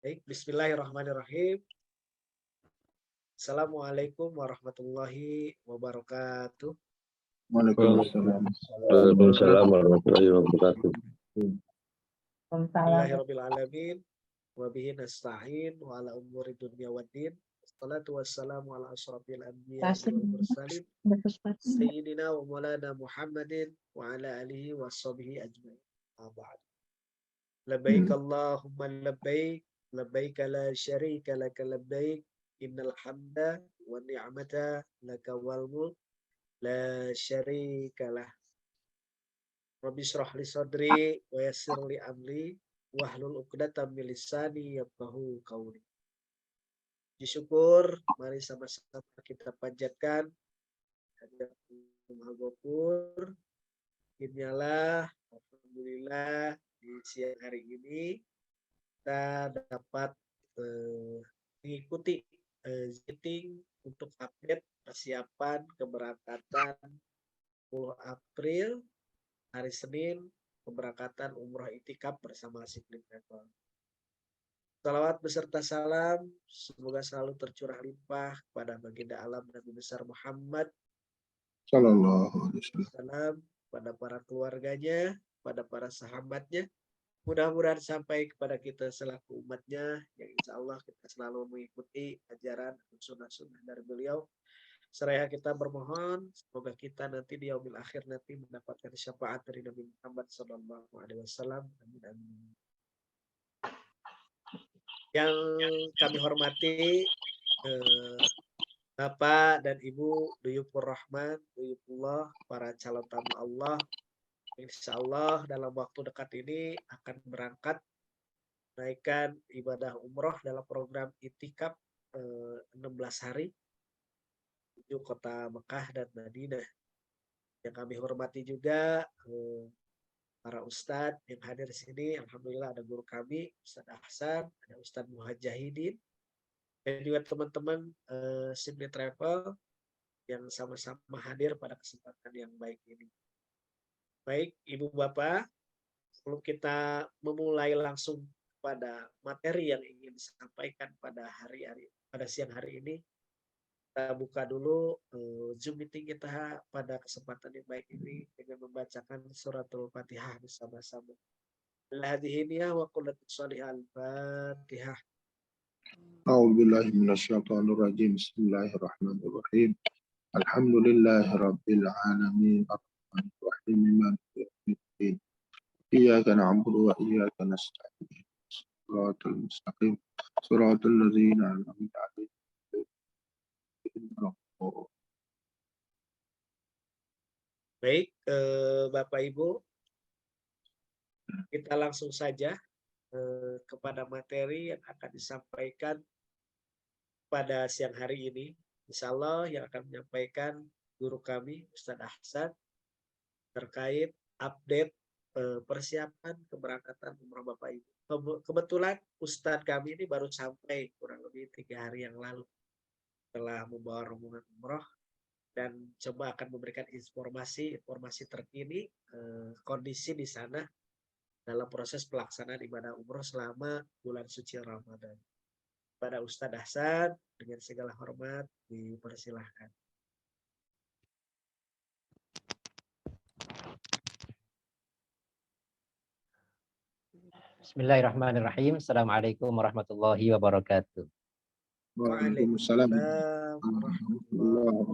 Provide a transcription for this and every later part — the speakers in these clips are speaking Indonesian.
Baik, bismillahirrahmanirrahim. Assalamualaikum warahmatullahi wabarakatuh. Waalaikumsalam. Waalaikumsalam warahmatullahi wabarakatuh. Alhamdulillahirabbil alamin wa bihi nasta'in wa ala umuri dunya waddin. Wassalatu wassalamu ala asyrafil anbiya wal mursalin sayyidina wa maulana Muhammadin wa ala alihi wa sahbihi ajmain. Ba'd. Labbaik Allahumma labbaik, labbaik la syarika laka labbaik, innal hamda wa ni'mata laka wal mulk la syarika lah. Rabbi shrah li sadri wa yassir li amri wahlul 'uqdatam min lisani yafqahu qawli. Puji syukur, mari sama-sama kita panjatkan hadirat Maha Ghafur. Inilah alhamdulillah di siang hari ini kita dapat mengikuti meeting untuk update persiapan keberangkatan 10 April hari Senin, keberangkatan umroh itikaf bersama Siplit Travel. Salawat beserta salam semoga selalu tercurah limpah kepada baginda alam Nabi besar Muhammad Sallallahu alaihi wasallam, pada para keluarganya, pada para sahabatnya. Mudah-mudahan sampai kepada kita selaku umatnya, yang insya Allah kita selalu mengikuti ajaran dan sunnah-sunnah dari beliau. Seraya kita bermohon semoga kita nanti di yaumil akhir nanti mendapatkan syafaat dari Nabi Muhammad SAW. Amin amin. Yang kami hormati Bapak dan Ibu Duyufur Rahman, Duyufullah, para calon tamu Allah, insya Allah dalam waktu dekat ini akan berangkat menaikkan ibadah umroh dalam program itikaf 16 hari menuju kota Mekah dan Madinah. Yang kami hormati juga para ustadz yang hadir di sini. Alhamdulillah ada guru kami, Ustadz Ahsan, ada Ustadz Muhajahidin, dan juga teman-teman Siplit Travel yang sama-sama hadir pada kesempatan yang baik ini. Baik, Ibu Bapak, sebelum kita memulai langsung pada materi yang ingin disampaikan pada siang hari ini, kita buka dulu Zoom meeting kita pada kesempatan yang baik ini dengan membacakan suratul Fatihah bersama-sama. Al-Hadhihiniyah wa qulatu sholihal Fatihah. A'udzubillahi minasyaitonir rajim. Bismillahirrahmanirrahim. Alhamdulillahirabbil alamin. Arrahmanir rahim. Maliki yaumiddin. Iyyaka na'budu wa iyyaka nasta'in. Shiratal mustaqim. Shiratal ladzina an'amta 'alaihim. Baik, Bapak Ibu, kita langsung saja kepada materi yang akan disampaikan pada siang hari ini. Insya Allah yang akan menyampaikan guru kami, Ustadz Ahsan, terkait update persiapan keberangkatan umroh Bapak Ibu. Kebetulan Ustadz kami ini baru sampai kurang lebih 3 hari yang lalu telah membawa rombongan umroh dan coba akan memberikan informasi terkini kondisi di sana dalam proses pelaksanaan ibadah umroh selama bulan suci Ramadan. Pada Ustadz Ahsan dengan segala hormat dipersilahkan. Bismillahirrahmanirrahim. Assalamualaikum warahmatullahi wabarakatuh. Waalaikumsalam.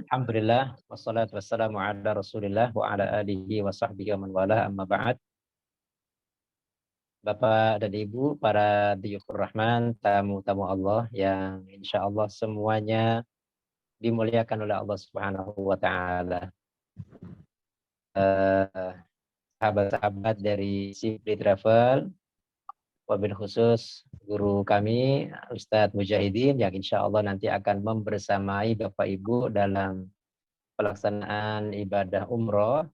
Alhamdulillah wassalatu wassalamu ala Rasulillah wa ala alihi wa sahbihi wa man wala, amma ba'd. Bapak dan Ibu, para Duyufur Rahman, tamu-tamu Allah yang insya Allah semuanya dimuliakan oleh Allah Subhanahu wa taala. Sahabat-sahabat dari Siplit Travel, wabil khusus guru kami Ustadz Mujahidin yang insya Allah nanti akan membersamai Bapak Ibu dalam pelaksanaan ibadah umroh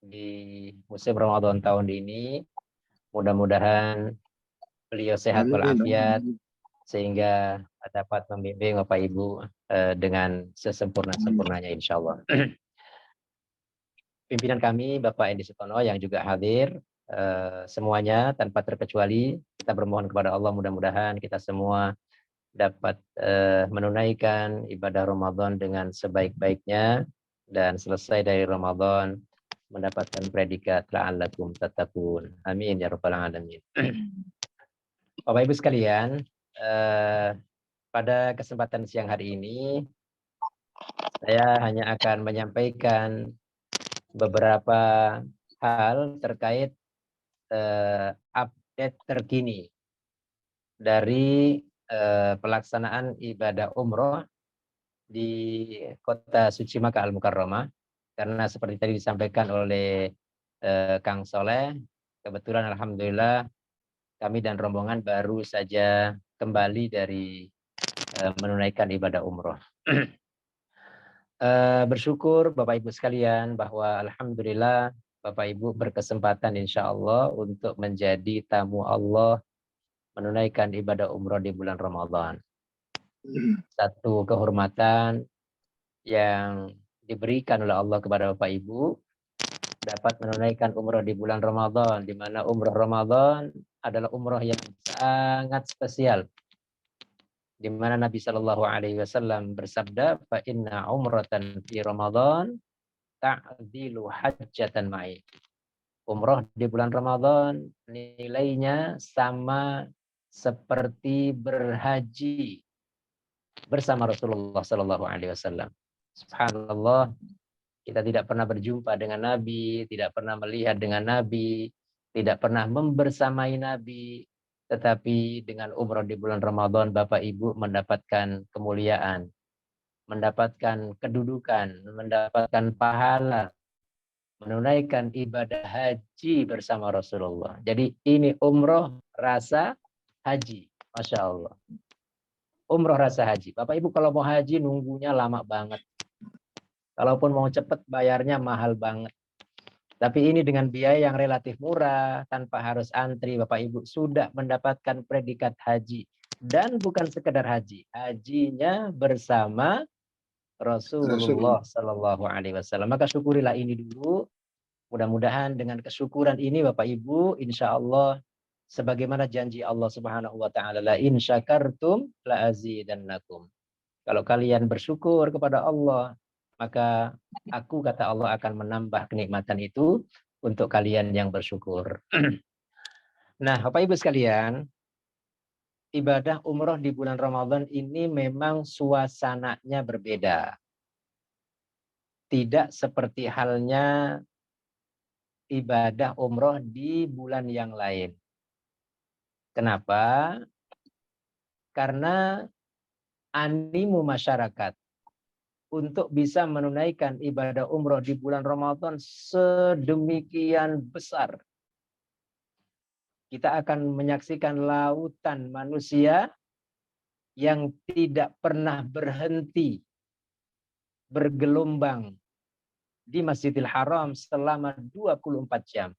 di musim Ramadan tahun ini. Mudah-mudahan beliau sehat walafiat sehingga dapat membimbing Bapak Ibu dengan sesempurna-sempurnanya insya Allah. Pimpinan kami Bapak Endi Sutono yang juga hadir, semuanya tanpa terkecuali Kita bermohon kepada Allah mudah-mudahan kita semua dapat menunaikan ibadah Ramadan dengan sebaik-baiknya dan selesai dari Ramadan mendapatkan predikat la'allakum tattaqun. Amin ya rabbal alamin. Bapak Ibu sekalian, pada kesempatan siang hari ini saya hanya akan menyampaikan beberapa hal terkait update terkini dari pelaksanaan ibadah umroh di kota suci Makkah Al-Mukarramah, karena seperti tadi disampaikan oleh Kang Soleh, kebetulan alhamdulillah kami dan rombongan baru saja kembali dari menunaikan ibadah umroh. Bersyukur Bapak Ibu sekalian bahwa alhamdulillah Bapak Ibu berkesempatan insya Allah untuk menjadi tamu Allah menunaikan ibadah umroh di bulan Ramadan. Satu kehormatan yang diberikan oleh Allah kepada Bapak Ibu dapat menunaikan umroh di bulan Ramadan, di mana umroh Ramadan adalah umroh yang sangat spesial, di mana Nabi Shallallahu Alaihi Wasallam bersabda, "Fa inna umratan fi Ramadan ta'dilu hajjatan ma'i." Umroh di bulan Ramadan nilainya sama seperti berhaji bersama Rasulullah Shallallahu Alaihi Wasallam. Subhanallah, kita tidak pernah berjumpa dengan Nabi, tidak pernah melihat dengan Nabi, tidak pernah membersamai Nabi, tetapi dengan umroh di bulan Ramadan Bapak Ibu mendapatkan kemuliaan, mendapatkan kedudukan, mendapatkan pahala, menunaikan ibadah haji bersama Rasulullah. Jadi ini umroh rasa haji, Masya Allah. Umroh rasa haji. Bapak Ibu kalau mau haji nunggunya lama banget. Kalaupun mau cepat bayarnya mahal banget. Tapi ini dengan biaya yang relatif murah, tanpa harus antri, Bapak Ibu sudah mendapatkan predikat haji. Dan bukan sekedar haji, hajinya bersama Rasulullah Sallallahu Alaihi Wasallam. Maka syukurilah ini dulu. Mudah-mudahan dengan kesyukuran ini Bapak Ibu, insya Allah sebagaimana janji Allah Subhanahu Wa Taala, la in syakartum la azidannakum. Kalau kalian bersyukur kepada Allah, maka aku kata Allah akan menambah kenikmatan itu untuk kalian yang bersyukur. Nah, Bapak Ibu sekalian, ibadah umroh di bulan Ramadan ini memang suasananya berbeda. Tidak seperti halnya ibadah umroh di bulan yang lain. Kenapa? Karena animo masyarakat untuk bisa menunaikan ibadah umroh di bulan Ramadan sedemikian besar. Kita akan menyaksikan lautan manusia yang tidak pernah berhenti bergelombang di Masjidil Haram selama 24 jam.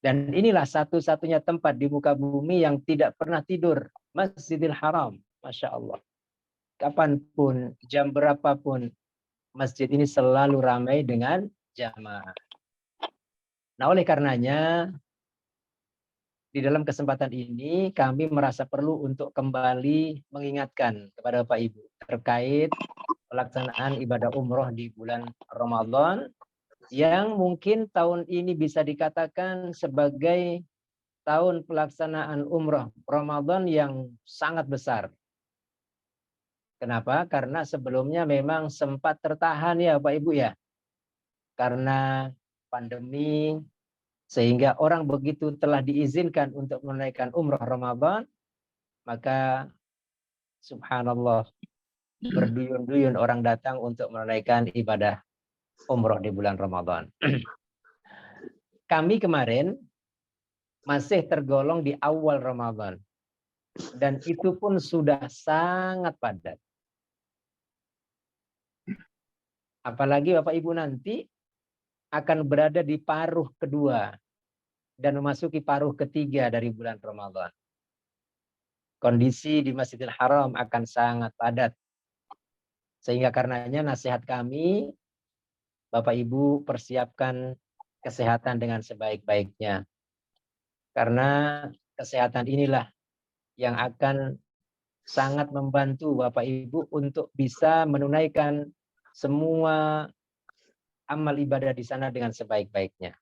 Dan inilah satu-satunya tempat di muka bumi yang tidak pernah tidur, Masjidil Haram. Masya Allah. Kapanpun, jam berapapun, masjid ini selalu ramai dengan jamaah. Nah, oleh karenanya, di dalam kesempatan ini kami merasa perlu untuk kembali mengingatkan kepada Bapak Ibu terkait pelaksanaan ibadah umroh di bulan Ramadan yang mungkin tahun ini bisa dikatakan sebagai tahun pelaksanaan umroh Ramadan yang sangat besar. Kenapa? Karena sebelumnya memang sempat tertahan ya Bapak Ibu ya. Karena pandemi, sehingga orang begitu telah diizinkan untuk menunaikan umroh Ramadan, maka subhanallah berduyun-duyun orang datang untuk menunaikan ibadah umroh di bulan Ramadan. Kami kemarin masih tergolong di awal Ramadan. Dan itu pun sudah sangat padat. Apalagi Bapak Ibu nanti akan berada di paruh kedua dan memasuki paruh ketiga dari bulan Ramadan. Kondisi di Masjidil Haram akan sangat padat. Sehingga karenanya nasihat kami, Bapak Ibu persiapkan kesehatan dengan sebaik-baiknya. Karena kesehatan inilah yang akan sangat membantu Bapak Ibu untuk bisa menunaikan semua amal ibadah di sana dengan sebaik-baiknya.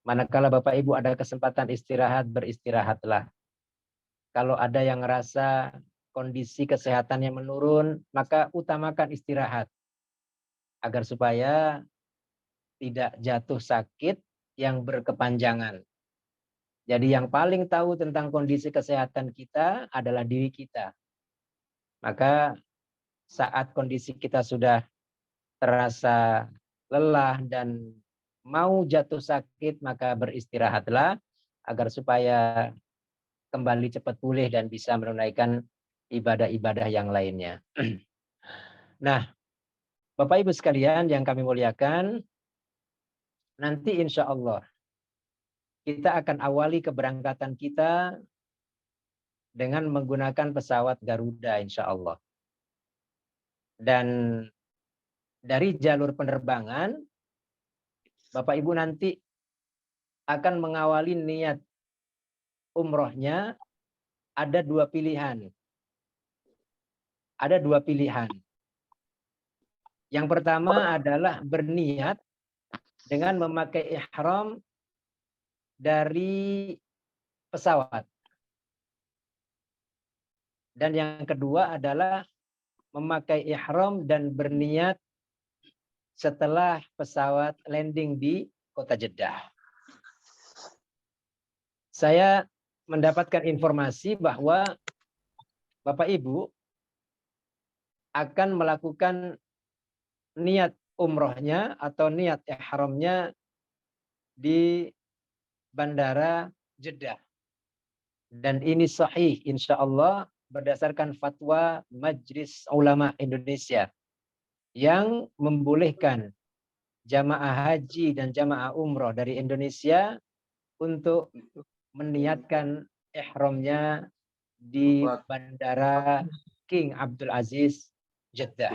Manakala Bapak Ibu ada kesempatan istirahat, beristirahatlah. Kalau ada yang ngerasa kondisi kesehatannya menurun, maka utamakan istirahat. Agar supaya tidak jatuh sakit yang berkepanjangan. Jadi yang paling tahu tentang kondisi kesehatan kita adalah diri kita. Maka saat kondisi kita sudah terasa lelah dan mau jatuh sakit, maka beristirahatlah agar supaya kembali cepat pulih dan bisa menunaikan ibadah-ibadah yang lainnya. Nah, Bapak Ibu sekalian yang kami muliakan, nanti insya Allah kita akan awali keberangkatan kita dengan menggunakan pesawat Garuda insya Allah. Dan dari jalur penerbangan, Bapak Ibu nanti akan mengawali niat umrohnya ada dua pilihan. Ada dua pilihan. Yang pertama adalah berniat dengan memakai ihram dari pesawat. Dan yang kedua adalah memakai ihram dan berniat setelah pesawat landing di kota Jeddah. Saya mendapatkan informasi bahwa Bapak Ibu akan melakukan niat umrohnya atau niat ihramnya di Bandara Jeddah. Dan ini sahih insya Allah berdasarkan fatwa Majelis Ulama Indonesia yang membolehkan jamaah haji dan jamaah umroh dari Indonesia untuk meniatkan ihramnya di Bandara King Abdul Aziz Jeddah.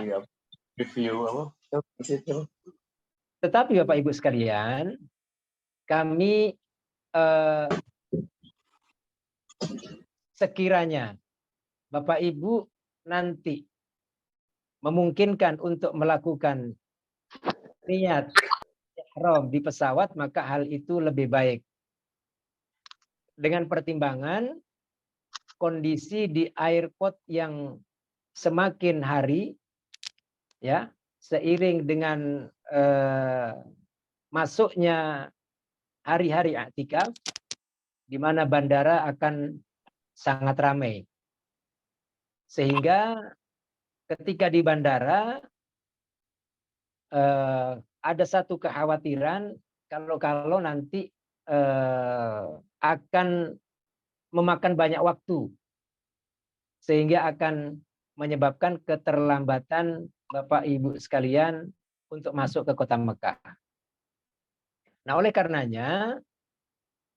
Tetapi Bapak Ibu sekalian, kami sekiranya Bapak Ibu nanti memungkinkan untuk melakukan niat ihram di pesawat, maka hal itu lebih baik. Dengan pertimbangan kondisi di airport yang semakin hari, ya, seiring dengan masuknya hari-hari i'tikaf, di mana bandara akan sangat ramai. Sehingga ketika di bandara ada satu kekhawatiran kalau nanti akan memakan banyak waktu sehingga akan menyebabkan keterlambatan Bapak Ibu sekalian untuk masuk ke kota Mekah. Nah, oleh karenanya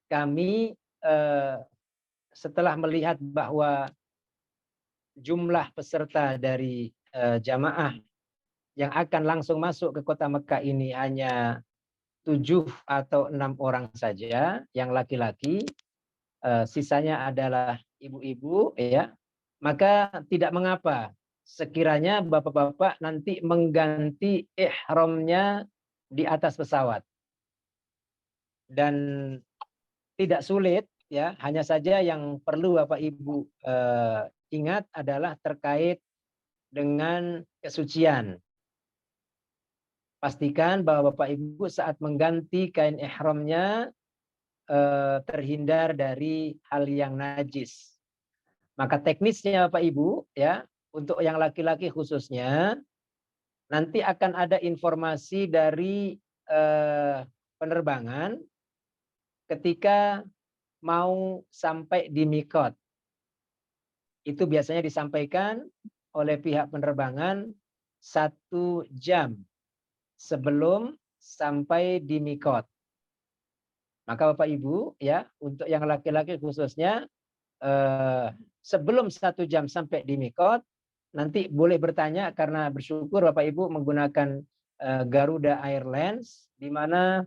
kami setelah melihat bahwa jumlah peserta dari jamaah yang akan langsung masuk ke kota Mekah ini hanya 7 atau 6 orang saja yang laki-laki, sisanya adalah ibu-ibu, ya, maka tidak mengapa sekiranya bapak-bapak nanti mengganti ihramnya di atas pesawat. Dan tidak sulit, ya, hanya saja yang perlu Bapak Ibu ingat adalah terkait dengan kesucian. Pastikan bahwa Bapak Ibu saat mengganti kain ihramnya terhindar dari hal yang najis. Maka teknisnya Bapak Ibu, ya, untuk yang laki-laki khususnya, nanti akan ada informasi dari penerbangan ketika mau sampai di mikot. Itu biasanya disampaikan oleh pihak penerbangan 1 jam sebelum sampai di mikot. Maka Bapak Ibu, ya, untuk yang laki-laki khususnya sebelum 1 jam sampai di mikot, nanti boleh bertanya karena bersyukur Bapak Ibu menggunakan Garuda Airlines, di mana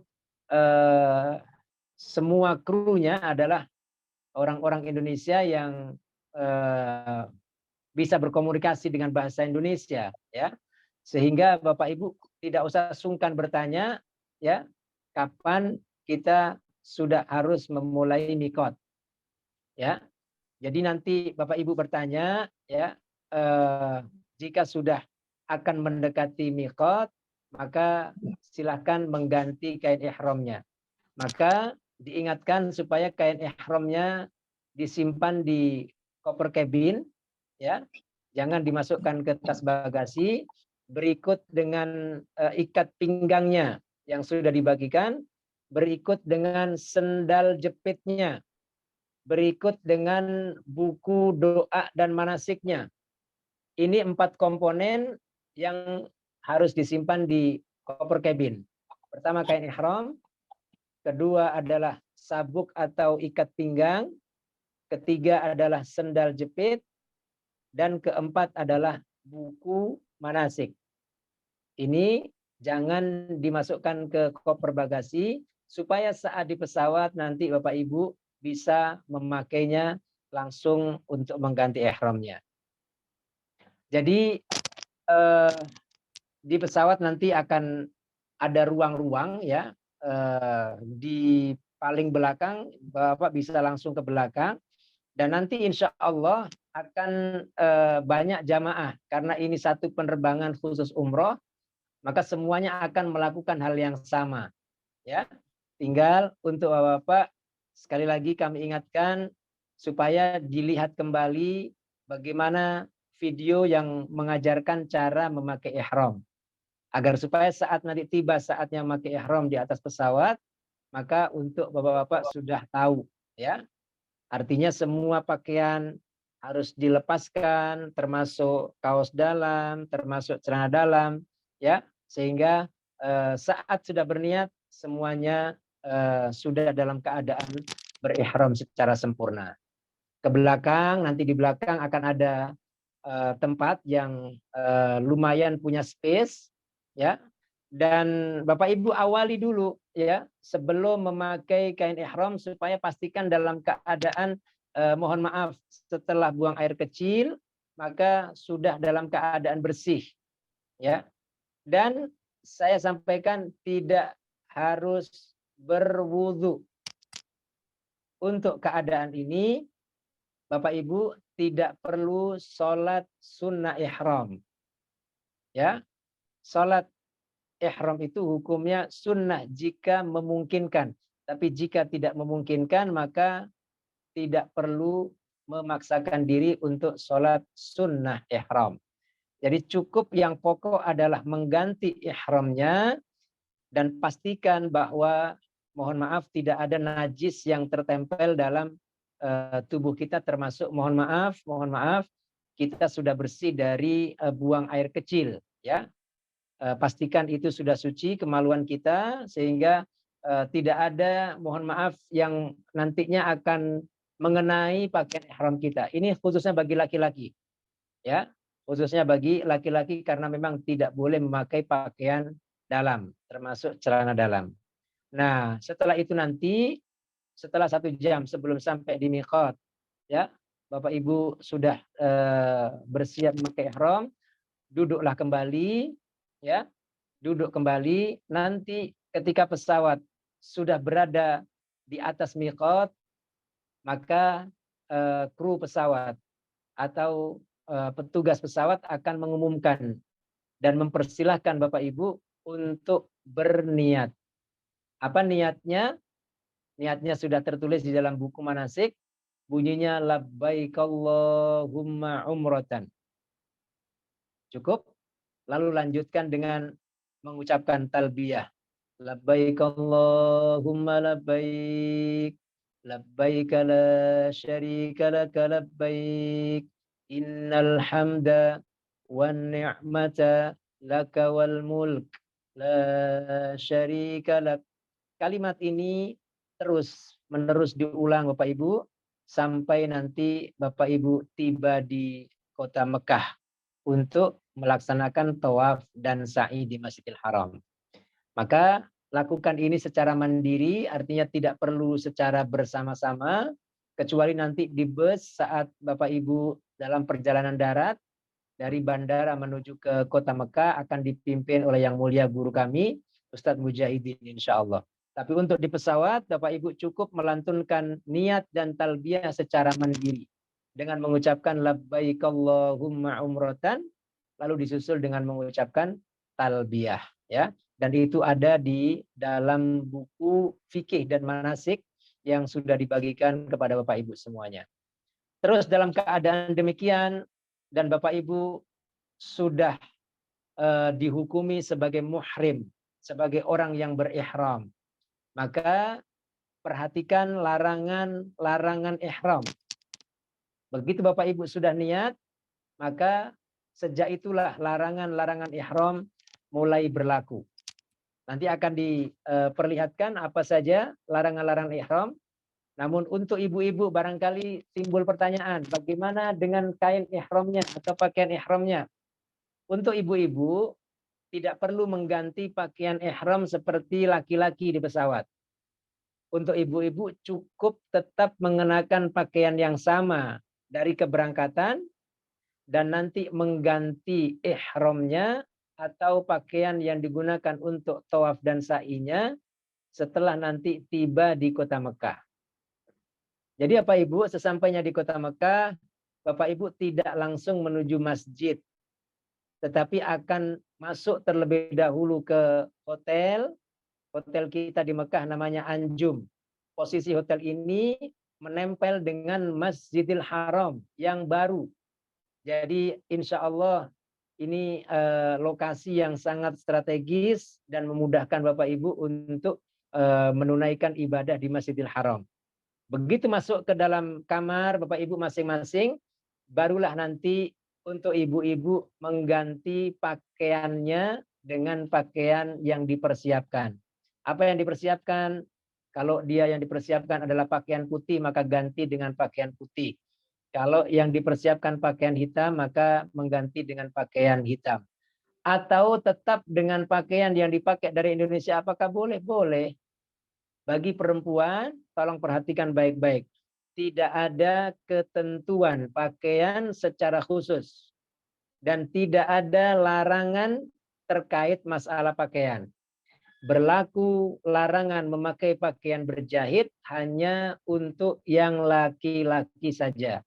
semua krunya adalah orang-orang Indonesia yang bisa berkomunikasi dengan bahasa Indonesia, ya, sehingga Bapak Ibu tidak usah sungkan bertanya, ya, kapan kita sudah harus memulai mikot, ya. Jadi nanti Bapak Ibu bertanya, ya, jika sudah akan mendekati mikot, maka silahkan mengganti kain ihramnya. Maka diingatkan supaya kain ihramnya disimpan di koper kabin, ya, jangan dimasukkan ke tas bagasi. Berikut dengan ikat pinggangnya yang sudah dibagikan, berikut dengan sendal jepitnya, berikut dengan buku doa dan manasiknya. Ini 4 komponen yang harus disimpan di koper kabin. Pertama kain ihram, kedua adalah sabuk atau ikat pinggang, ketiga adalah sendal jepit, dan keempat adalah buku manasik. Ini jangan dimasukkan ke koper bagasi supaya saat di pesawat nanti Bapak Ibu bisa memakainya langsung untuk mengganti ihramnya. Jadi di pesawat nanti akan ada ruang-ruang, ya, di paling belakang Bapak bisa langsung ke belakang, dan nanti insya Allah akan banyak jamaah karena ini satu penerbangan khusus umroh, maka semuanya akan melakukan hal yang sama, ya. Tinggal untuk Bapak sekali lagi kami ingatkan supaya dilihat kembali bagaimana video yang mengajarkan cara memakai ihram, agar supaya saat nanti tiba saatnya memakai ihram di atas pesawat, maka untuk Bapak-bapak sudah tahu, ya. Artinya semua pakaian harus dilepaskan, termasuk kaos dalam, termasuk celana dalam, ya, sehingga saat sudah berniat semuanya sudah dalam keadaan berihram secara sempurna. Ke belakang, nanti di belakang akan ada tempat yang lumayan punya space, ya, dan Bapak Ibu awali dulu, ya, sebelum memakai kain ihram supaya pastikan dalam keadaan mohon maaf setelah buang air kecil maka sudah dalam keadaan bersih, ya. Dan saya sampaikan tidak harus berwudu. Untuk keadaan ini Bapak Ibu tidak perlu sholat sunnah ihram, ya. Sholat ihram itu hukumnya sunnah jika memungkinkan, tapi jika tidak memungkinkan maka tidak perlu memaksakan diri untuk sholat sunnah ihram. Jadi cukup yang pokok adalah mengganti ihramnya dan pastikan bahwa mohon maaf tidak ada najis yang tertempel dalam tubuh kita, termasuk mohon maaf kita sudah bersih dari buang air kecil, ya. Pastikan itu sudah suci kemaluan kita sehingga tidak ada mohon maaf yang nantinya akan mengenai pakaian ihram kita. Ini khususnya bagi laki-laki, ya, khususnya bagi laki-laki karena memang tidak boleh memakai pakaian dalam, termasuk celana dalam. Nah, setelah itu nanti setelah 1 jam sebelum sampai di miqat, ya, Bapak Ibu sudah bersiap memakai ihram, duduklah kembali, ya, duduk kembali. Nanti ketika pesawat sudah berada di atas miqat, maka kru pesawat atau petugas pesawat akan mengumumkan dan mempersilahkan Bapak Ibu untuk berniat. Apa niatnya? Niatnya sudah tertulis di dalam buku manasik, bunyinya labbaik Allahumma umratan. Cukup? Lalu lanjutkan dengan mengucapkan talbiyah. Labbaik Allahumma labbaik. Labbaik la syarika laka labbaik. Innal hamda wan ni'mata laka wal mulk. La syarika lak. Kalimat ini terus menerus diulang Bapak Ibu sampai nanti Bapak Ibu tiba di kota Mekah untuk melaksanakan tawaf dan sa'i di Masjidil Haram. Maka lakukan ini secara mandiri, artinya tidak perlu secara bersama-sama, kecuali nanti di bus saat Bapak Ibu dalam perjalanan darat dari bandara menuju ke kota Mekah akan dipimpin oleh yang mulia guru kami, Ustadz Mujahidin insya Allah. Tapi untuk di pesawat, Bapak Ibu cukup melantunkan niat dan talbiyah secara mandiri dengan mengucapkan labbaik Allahumma umratan, lalu disusul dengan mengucapkan talbiyah, ya. Dan itu ada di dalam buku fikih dan manasik yang sudah dibagikan kepada Bapak Ibu semuanya. Terus dalam keadaan demikian dan Bapak Ibu sudah dihukumi sebagai muhrim, sebagai orang yang berihram, maka perhatikan larangan ihram. Begitu Bapak Ibu sudah niat, maka sejak itulah larangan ihram mulai berlaku. Nanti akan diperlihatkan apa saja larangan ihram. Namun untuk ibu-ibu barangkali timbul pertanyaan, bagaimana dengan kain ihramnya atau pakaian ihramnya? Untuk ibu-ibu tidak perlu mengganti pakaian ihram seperti laki-laki di pesawat. Untuk ibu-ibu cukup tetap mengenakan pakaian yang sama dari keberangkatan dan nanti mengganti ihramnya atau pakaian yang digunakan untuk tawaf dan sa'inya setelah nanti tiba di kota Mekah. Jadi Bapak Ibu sesampainya di kota Mekah, Bapak Ibu tidak langsung menuju masjid, tetapi akan masuk terlebih dahulu ke hotel. Hotel kita di Mekah namanya Anjum. Posisi hotel ini menempel dengan Masjidil Haram yang baru. Jadi insya Allah ini lokasi yang sangat strategis dan memudahkan Bapak Ibu untuk menunaikan ibadah di Masjidil Haram. Begitu masuk ke dalam kamar Bapak Ibu masing-masing, barulah nanti untuk ibu-ibu mengganti pakaiannya dengan pakaian yang dipersiapkan. Apa yang dipersiapkan? Kalau dia yang dipersiapkan adalah pakaian putih, maka ganti dengan pakaian putih. Kalau yang dipersiapkan pakaian hitam, maka mengganti dengan pakaian hitam. Atau tetap dengan pakaian yang dipakai dari Indonesia, apakah boleh? Boleh. Bagi perempuan, tolong perhatikan baik-baik. Tidak ada ketentuan pakaian secara khusus. Dan tidak ada larangan terkait masalah pakaian. Berlaku larangan memakai pakaian berjahit hanya untuk yang laki-laki saja.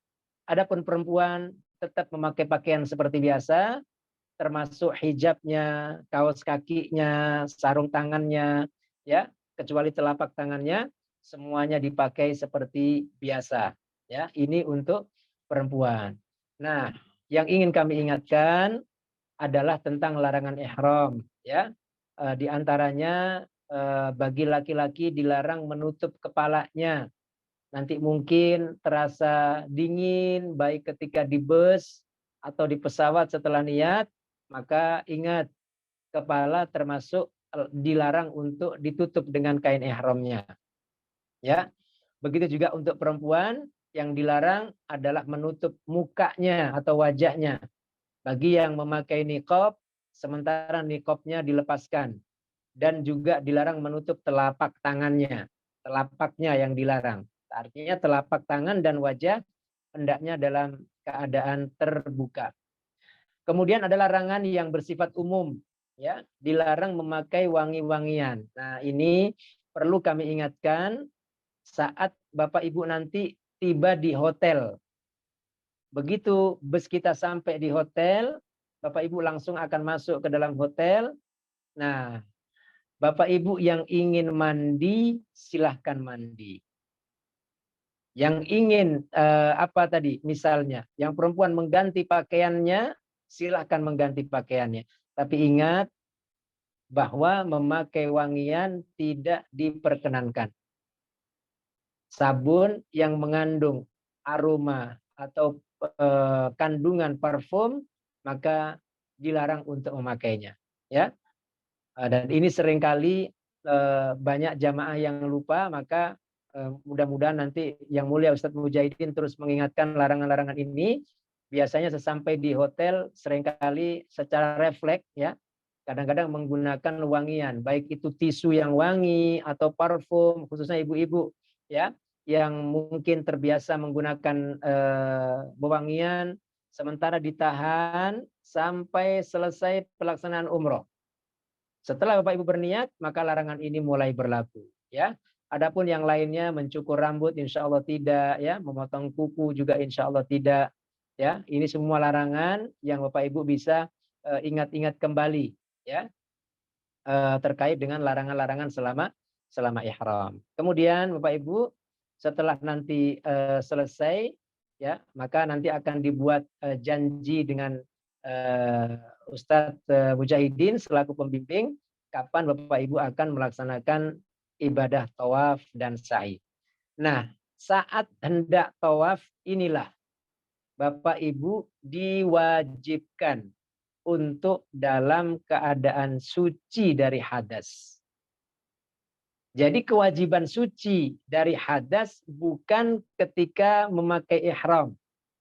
Adapun perempuan tetap memakai pakaian seperti biasa, termasuk hijabnya, kaos kakinya, sarung tangannya, ya, kecuali telapak tangannya, semuanya dipakai seperti biasa. Ya, ini untuk perempuan. Nah, yang ingin kami ingatkan adalah tentang larangan ihram, ya. Di antaranya bagi laki-laki dilarang menutup kepalanya. Nanti mungkin terasa dingin baik ketika di bus atau di pesawat setelah niat, maka ingat kepala termasuk dilarang untuk ditutup dengan kain ihramnya. Ya. Begitu juga untuk perempuan yang dilarang adalah menutup mukanya atau wajahnya. Bagi yang memakai niqab, sementara niqabnya dilepaskan. Dan juga dilarang menutup telapak tangannya. Telapaknya yang dilarang. Artinya telapak tangan dan wajah hendaknya dalam keadaan terbuka. Kemudian ada larangan yang bersifat umum, ya, dilarang memakai wangi-wangian. Nah, ini perlu kami ingatkan saat Bapak Ibu nanti tiba di hotel. Begitu bus kita sampai di hotel, Bapak Ibu langsung akan masuk ke dalam hotel. Nah, Bapak Ibu yang ingin mandi, silahkan mandi. Yang ingin apa tadi misalnya, yang perempuan mengganti pakaiannya, silahkan mengganti pakaiannya. Tapi ingat bahwa memakai wangian tidak diperkenankan. Sabun yang mengandung aroma atau kandungan parfum, maka dilarang untuk memakainya. Ya. Dan ini seringkali banyak jamaah yang lupa, maka mudah-mudahan nanti yang mulia Ustadz Mujahidin terus mengingatkan larangan-larangan ini. Biasanya sesampai di hotel seringkali secara refleks, ya, kadang-kadang menggunakan wangian, baik itu tisu yang wangi atau parfum, khususnya ibu-ibu, ya. yang mungkin terbiasa menggunakan wewangian, sementara ditahan sampai selesai pelaksanaan umroh. Setelah Bapak Ibu berniat, maka larangan ini mulai berlaku. Ya, adapun yang lainnya mencukur rambut, insya Allah tidak. Ya, memotong kuku juga insya Allah tidak. Ya, ini semua larangan yang Bapak Ibu bisa ingat-ingat kembali. Ya, terkait dengan larangan-larangan selama ihram. Kemudian Bapak Ibu setelah nanti selesai, ya, maka nanti akan dibuat janji dengan Ustadz Mujahidin selaku pembimbing kapan Bapak Ibu akan melaksanakan ibadah tawaf dan sa'i. Nah, saat hendak tawaf inilah Bapak Ibu diwajibkan untuk dalam keadaan suci dari hadas. Jadi kewajiban suci dari hadas bukan ketika memakai ihram,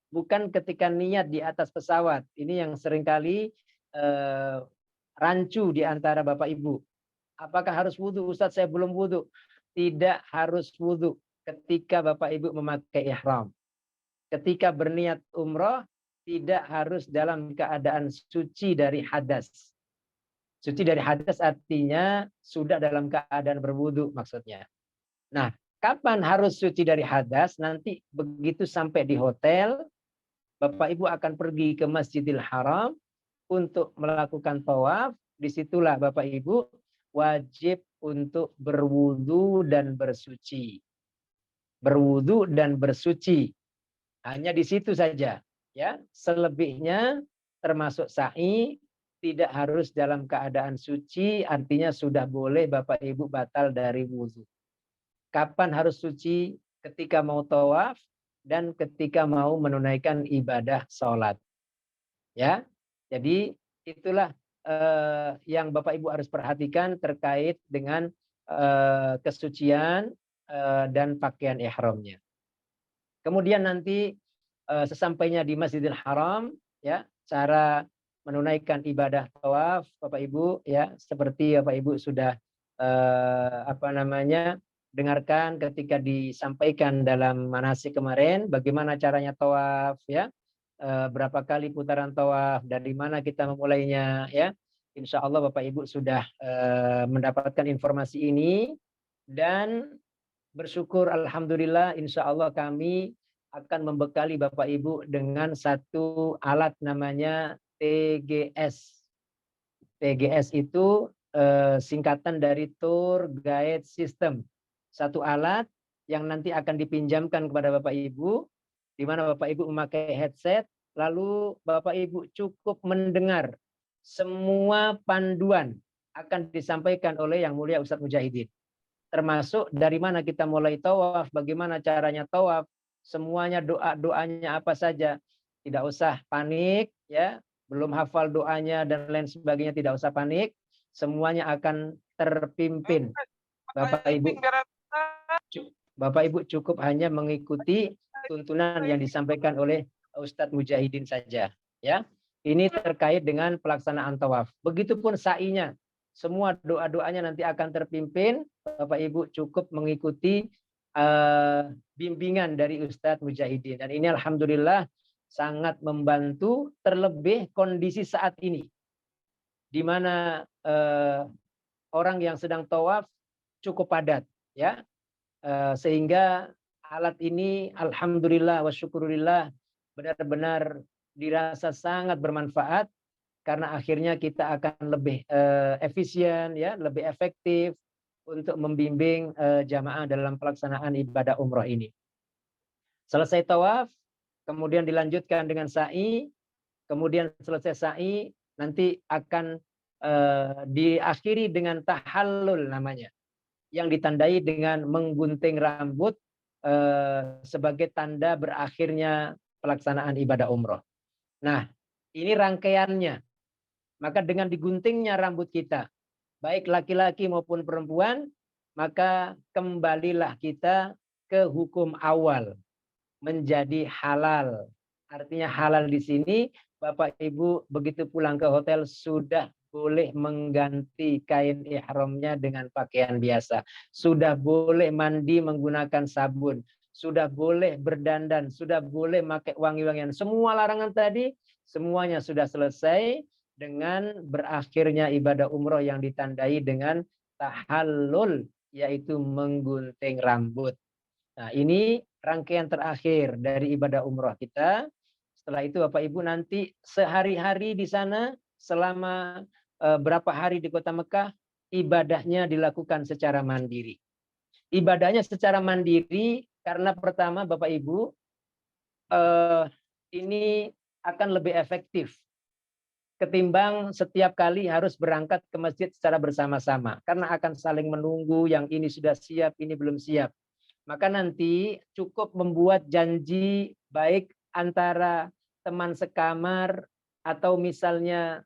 bukan ketika niat di atas pesawat. Ini yang seringkali rancu di antara Bapak Ibu. Apakah harus wudhu? Ustadz, saya belum wudhu. Tidak harus wudhu ketika Bapak Ibu memakai ihram. Ketika berniat umroh, tidak harus dalam keadaan suci dari hadas. Suci dari hadas artinya sudah dalam keadaan berwudu maksudnya. Nah, kapan harus suci dari hadas? Nanti begitu sampai di hotel, Bapak Ibu akan pergi ke Masjidil Haram untuk melakukan tawaf. Disitulah Bapak Ibu wajib untuk berwudu dan bersuci. Berwudu dan bersuci. Hanya di situ saja. Ya, selebihnya termasuk sa'i tidak harus dalam keadaan suci, artinya sudah boleh Bapak Ibu batal dari wudhu. Kapan harus suci? Ketika mau tawaf dan ketika mau menunaikan ibadah sholat. Ya, jadi itulah yang Bapak Ibu harus perhatikan terkait dengan kesucian dan pakaian ihramnya. Kemudian nanti sesampainya di Masjidil Haram, ya, cara menunaikan ibadah tawaf, Bapak Ibu, ya, seperti Bapak Ibu sudah dengarkan ketika disampaikan dalam manasik kemarin, bagaimana caranya tawaf, ya, berapa kali putaran tawaf, dari mana kita memulainya, ya. Insya Allah Bapak Ibu sudah mendapatkan informasi ini dan bersyukur alhamdulillah, insya Allah kami akan membekali Bapak Ibu dengan satu alat namanya TGS. TGS itu singkatan dari Tour Guide System. Satu alat yang nanti akan dipinjamkan kepada Bapak Ibu, di mana Bapak Ibu memakai headset, lalu Bapak Ibu cukup mendengar semua panduan akan disampaikan oleh Yang Mulia Ustadz Mujahidin. Termasuk dari mana kita mulai tawaf, bagaimana caranya tawaf, semuanya doa-doanya apa saja. Tidak usah panik, ya, belum hafal doanya dan lain sebagainya, tidak usah panik. Semuanya akan terpimpin. Bapak Ibu cukup hanya mengikuti tuntunan yang disampaikan oleh Ustadz Mujahidin saja, ya. Ini terkait dengan pelaksanaan tawaf. Begitupun sa'inya. Semua doa-doanya nanti akan terpimpin. Bapak Ibu cukup mengikuti bimbingan dari Ustadz Mujahidin. Dan ini alhamdulillah sangat membantu, terlebih kondisi saat ini. Di mana orang yang sedang tawaf cukup padat, ya. Sehingga alat ini alhamdulillah wa syukurillah benar-benar dirasa sangat bermanfaat. Karena akhirnya kita akan lebih efisien, ya, lebih efektif untuk membimbing jamaah dalam pelaksanaan ibadah umroh ini. Selesai tawaf, kemudian dilanjutkan dengan sa'i, kemudian selesai sa'i, nanti akan diakhiri dengan tahallul namanya, yang ditandai dengan menggunting rambut sebagai tanda berakhirnya pelaksanaan ibadah umroh. Nah, ini rangkaiannya. Maka dengan diguntingnya rambut kita, baik laki-laki maupun perempuan, maka kembalilah kita ke hukum awal, menjadi halal. Artinya halal di sini, Bapak Ibu begitu pulang ke hotel sudah boleh mengganti kain ihramnya dengan pakaian biasa. Sudah boleh mandi menggunakan sabun. Sudah boleh berdandan. Sudah boleh pakai wangi-wangian. Semua larangan tadi, semuanya sudah selesai dengan berakhirnya ibadah umroh yang ditandai dengan tahallul, yaitu menggunting rambut. Nah, ini rangkaian terakhir dari ibadah umroh kita. Setelah itu Bapak Ibu nanti sehari-hari di sana selama berapa hari di Kota Mekah, ibadahnya dilakukan secara mandiri. Ibadahnya secara mandiri karena pertama Bapak Ibu ini akan lebih efektif ketimbang setiap kali harus berangkat ke masjid secara bersama-sama. Karena akan saling menunggu, yang ini sudah siap, ini belum siap. Maka nanti cukup membuat janji baik antara teman sekamar atau misalnya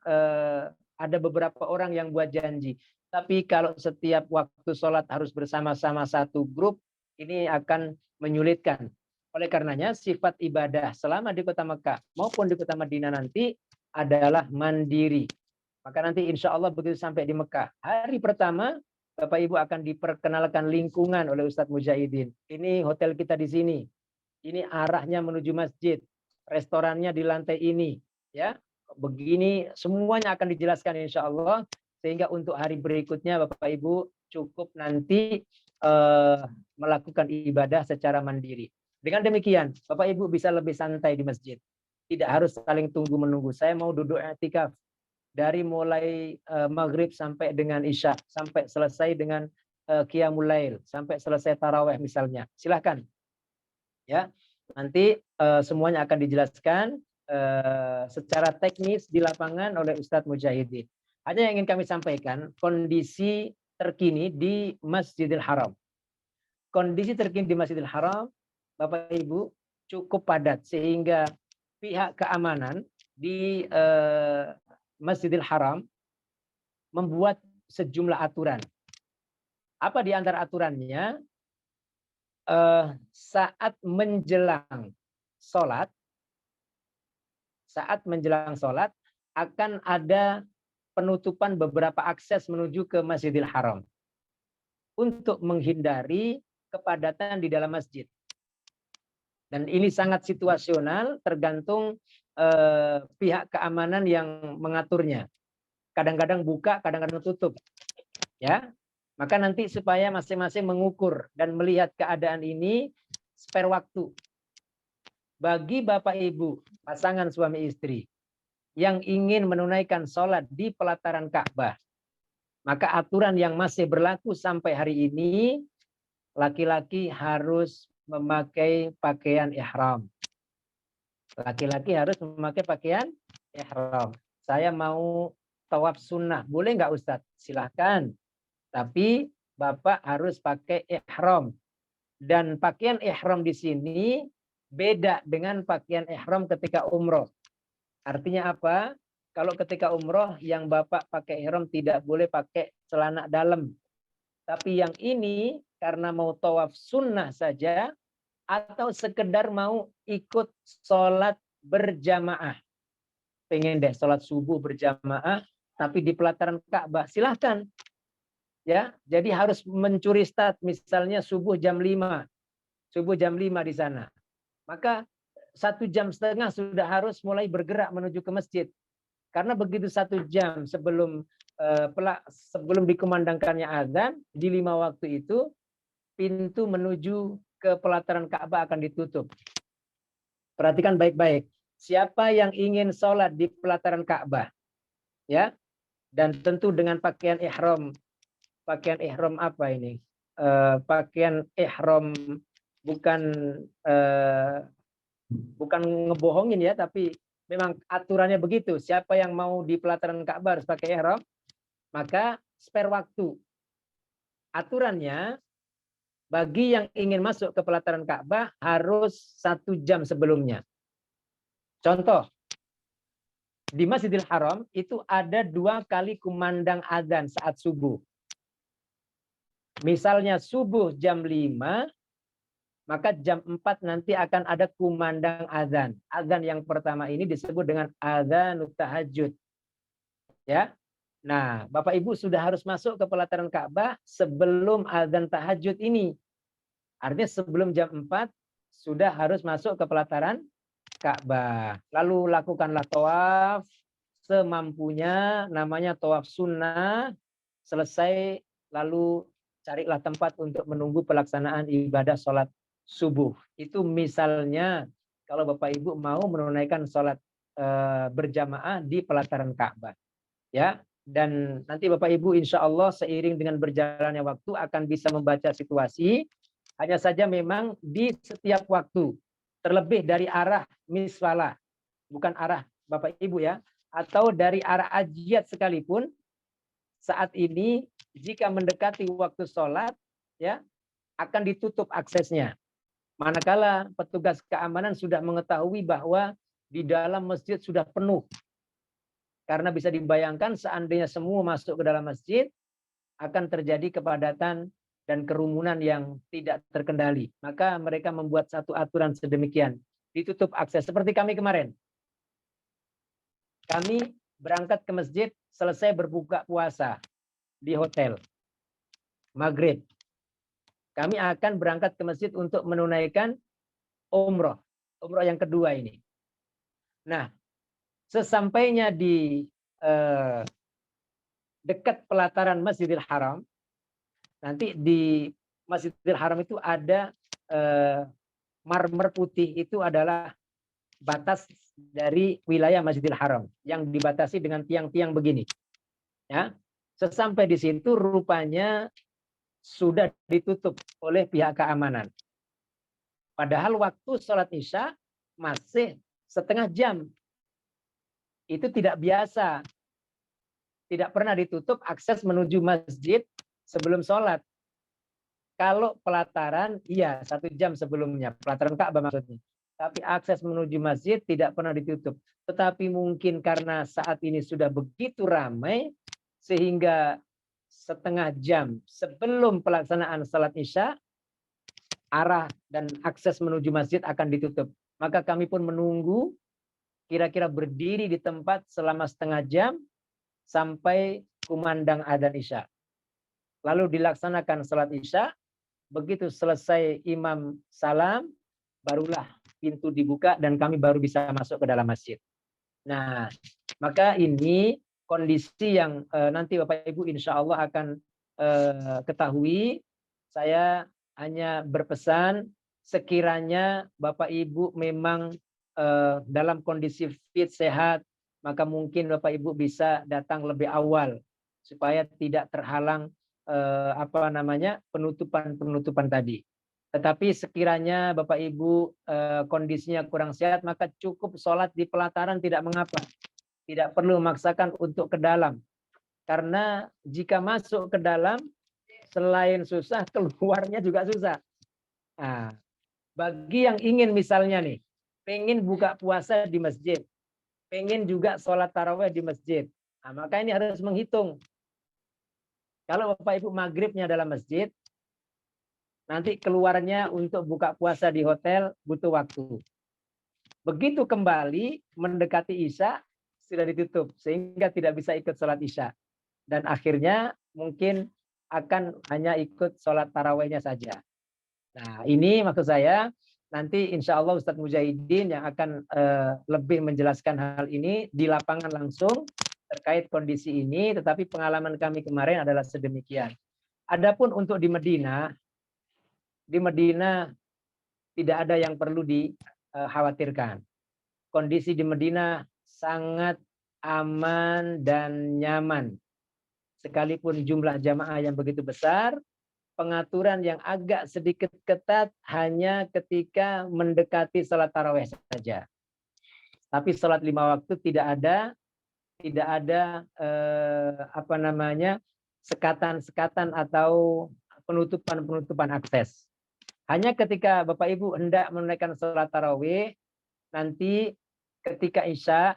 ada beberapa orang yang buat janji. Tapi kalau setiap waktu sholat harus bersama-sama satu grup, ini akan menyulitkan. Oleh karenanya sifat ibadah selama di Kota Mekah maupun di Kota Madinah nanti adalah mandiri. Maka nanti insya Allah begitu sampai di Mekah, hari pertama Bapak Ibu akan diperkenalkan lingkungan oleh Ustadz Mujahidin. Ini hotel kita di sini. Ini arahnya menuju masjid. Restorannya di lantai ini. Ya, begini semuanya akan dijelaskan insya Allah. Sehingga untuk hari berikutnya Bapak Ibu cukup nanti melakukan ibadah secara mandiri. Dengan demikian Bapak Ibu bisa lebih santai di masjid. Tidak harus saling tunggu menunggu. Saya mau duduk i'tikaf dari mulai maghrib sampai dengan isya, sampai selesai dengan qiyamul lail, sampai selesai tarawih misalnya. Silahkan. Ya, nanti semuanya akan dijelaskan secara teknis di lapangan oleh Ustadz Mujahidin. Hanya yang ingin kami sampaikan kondisi terkini di Masjidil Haram. Kondisi terkini di Masjidil Haram, Bapak Ibu, cukup padat sehingga pihak keamanan di Masjidil Haram membuat sejumlah aturan. Apa di antara aturannya? Saat menjelang sholat akan ada penutupan beberapa akses menuju ke Masjidil Haram untuk menghindari kepadatan di dalam masjid. Dan ini sangat situasional, tergantung pihak keamanan yang mengaturnya. Kadang-kadang buka, kadang-kadang tutup. Ya, maka nanti supaya masing-masing mengukur dan melihat keadaan ini, spare waktu. Bagi Bapak Ibu, pasangan suami istri, yang ingin menunaikan sholat di pelataran Ka'bah, maka aturan yang masih berlaku sampai hari ini, laki-laki harus memakai pakaian ihram. Laki-laki harus memakai pakaian ihram. Saya mau tawaf sunnah, boleh nggak Ustadz? Silahkan. Tapi Bapak harus pakai ihram. Dan pakaian ihram di sini beda dengan pakaian ihram ketika umroh. Artinya apa? Kalau ketika umroh yang Bapak pakai ihram tidak boleh pakai celana dalam. Tapi yang ini karena mau tawaf sunnah saja atau sekedar mau ikut sholat berjamaah. Pengen deh sholat subuh berjamaah tapi di pelataran Ka'bah, silahkan. Ya, jadi harus mencuri start misalnya subuh jam 5. Subuh jam 5 di sana. Maka 1,5 jam sudah harus mulai bergerak menuju ke masjid. Karena begitu 1 jam sebelum dikumandangkannya azan, di 5 waktu itu pintu menuju ke pelataran Ka'bah akan ditutup. Perhatikan baik-baik. Siapa yang ingin sholat di pelataran Ka'bah, ya, dan tentu dengan pakaian ihram. Pakaian ihram apa ini? Pakaian ihram bukan ngebohongin ya, tapi memang aturannya begitu. Siapa yang mau di pelataran Ka'bah harus pakai ihram, maka spare waktu. Aturannya bagi yang ingin masuk ke pelataran Ka'bah harus 1 jam sebelumnya. Contoh, di Masjidil Haram itu ada 2 kali kumandang azan saat subuh. Misalnya subuh jam 5, maka jam 4 nanti akan ada kumandang azan. Azan yang pertama ini disebut dengan azanut tahajud. Ya. Nah, Bapak Ibu sudah harus masuk ke pelataran Ka'bah sebelum azan tahajud ini. Artinya sebelum jam 4 sudah harus masuk ke pelataran Ka'bah. Lalu lakukanlah tawaf semampunya, namanya tawaf sunnah. Selesai, lalu carilah tempat untuk menunggu pelaksanaan ibadah sholat subuh. Itu misalnya kalau Bapak Ibu mau menunaikan sholat berjamaah di pelataran Ka'bah. Ya, dan nanti Bapak Ibu insya Allah seiring dengan berjalannya waktu akan bisa membaca situasi. Hanya saja memang di setiap waktu, terlebih dari arah miswalah, bukan arah Bapak Ibu ya, atau dari arah ajiat sekalipun, saat ini jika mendekati waktu sholat, ya akan ditutup aksesnya. Manakala petugas keamanan sudah mengetahui bahwa di dalam masjid sudah penuh. Karena bisa dibayangkan seandainya semua masuk ke dalam masjid, akan terjadi kepadatan dan kerumunan yang tidak terkendali. Maka mereka membuat satu aturan sedemikian. Ditutup akses. Seperti kami kemarin. Kami berangkat ke masjid, selesai berbuka puasa di hotel. Maghrib. Kami akan berangkat ke masjid untuk menunaikan umroh. Umroh yang kedua ini. Nah, sesampainya di dekat pelataran Masjidil Haram, nanti di Masjidil Haram itu ada marmer putih, itu adalah batas dari wilayah Masjidil Haram yang dibatasi dengan tiang-tiang begini. Ya, sesampai di situ rupanya sudah ditutup oleh pihak keamanan. Padahal waktu sholat Isya masih setengah jam. Itu tidak biasa. Tidak pernah ditutup akses menuju masjid sebelum sholat. Kalau pelataran, iya 1 jam sebelumnya. Pelataran Ka'bah maksudnya. Tapi akses menuju masjid tidak pernah ditutup. Tetapi mungkin karena saat ini sudah begitu ramai, sehingga setengah jam sebelum pelaksanaan sholat Isya, arah dan akses menuju masjid akan ditutup. Maka kami pun menunggu, kira-kira berdiri di tempat selama setengah jam, sampai kumandang adzan Isya. Lalu dilaksanakan sholat Isya, begitu selesai imam salam, barulah pintu dibuka dan kami baru bisa masuk ke dalam masjid. Nah, maka ini kondisi yang nanti Bapak Ibu insya Allah akan ketahui. Saya hanya berpesan, sekiranya Bapak Ibu memang dalam kondisi fit, sehat, maka mungkin Bapak Ibu bisa datang lebih awal supaya tidak terhalang penutupan tadi. Tetapi sekiranya Bapak Ibu kondisinya kurang sehat, maka cukup sholat di pelataran tidak mengapa. Tidak perlu memaksakan untuk ke dalam. Karena jika masuk ke dalam, selain susah, keluarnya juga susah. Nah, bagi yang ingin misalnya nih, pengen buka puasa di masjid, pengen juga sholat tarawih di masjid. Nah, maka ini harus menghitung. Kalau Bapak Ibu maghribnya dalam masjid, nanti keluarnya untuk buka puasa di hotel butuh waktu. Begitu kembali mendekati Isya, sudah ditutup. Sehingga tidak bisa ikut sholat Isya. Dan akhirnya mungkin akan hanya ikut sholat tarawihnya saja. Nah, ini maksud saya, nanti insya Allah Ustadz Mujahidin yang akan lebih menjelaskan hal ini di lapangan langsung terkait kondisi ini, tetapi pengalaman kami kemarin adalah sedemikian. Adapun untuk di Madinah tidak ada yang perlu dikhawatirkan. Kondisi di Madinah sangat aman dan nyaman. Sekalipun jumlah jamaah yang begitu besar, pengaturan yang agak sedikit ketat hanya ketika mendekati sholat tarawih saja. Tapi sholat 5 waktu tidak ada sekatan-sekatan atau penutupan akses. Hanya ketika Bapak Ibu hendak menunaikan sholat tarawih, nanti ketika Isya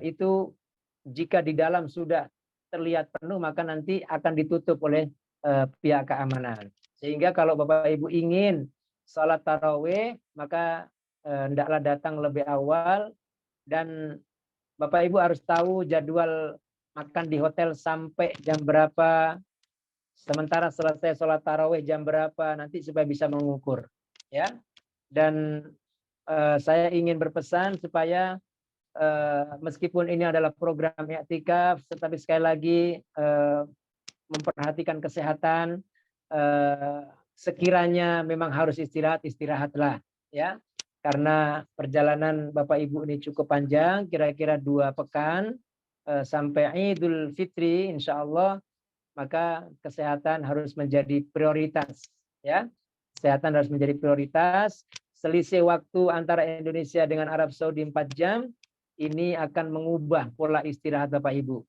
itu jika di dalam sudah terlihat penuh, maka nanti akan ditutup oleh pihak keamanan. Sehingga kalau Bapak Ibu ingin sholat tarawih, maka hendaklah datang lebih awal, dan Bapak Ibu harus tahu jadwal makan di hotel sampai jam berapa, sementara selesai sholat tarawih jam berapa, nanti supaya bisa mengukur, ya. Dan saya ingin berpesan supaya meskipun ini adalah program i'tikaf, tetapi sekali lagi memperhatikan kesehatan. Sekiranya memang harus istirahat, istirahatlah, ya. Karena perjalanan Bapak Ibu ini cukup panjang, kira-kira 2 pekan sampai Idul Fitri, insya Allah, maka kesehatan harus menjadi prioritas, ya. Kesehatan harus menjadi prioritas. Selisih waktu antara Indonesia dengan Arab Saudi 4 jam, ini akan mengubah pola istirahat Bapak Ibu.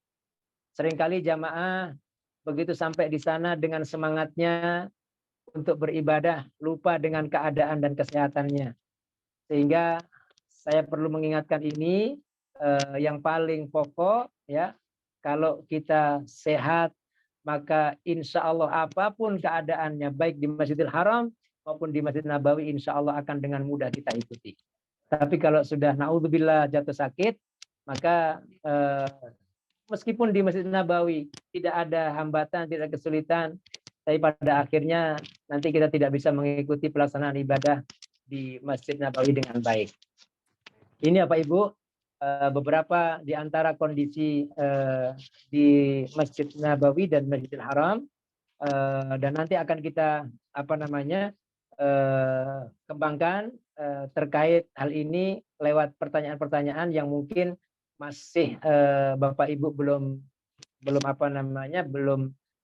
Seringkali jamaah begitu sampai di sana dengan semangatnya untuk beribadah, lupa dengan keadaan dan kesehatannya. Sehingga saya perlu mengingatkan ini yang paling pokok, ya. Kalau kita sehat, maka insya Allah apapun keadaannya, baik di Masjidil Haram maupun di Masjid Nabawi, insya Allah akan dengan mudah kita ikuti. Tapi kalau sudah naudzubillah jatuh sakit, maka meskipun di Masjid Nabawi tidak ada hambatan, tidak ada kesulitan, tapi pada akhirnya nanti kita tidak bisa mengikuti pelaksanaan ibadah di Masjid Nabawi dengan baik. Ini Bapak Ibu beberapa di antara kondisi di Masjid Nabawi dan Masjidil Haram, dan nanti akan kita kembangkan terkait hal ini lewat pertanyaan-pertanyaan yang mungkin masih Bapak Ibu belum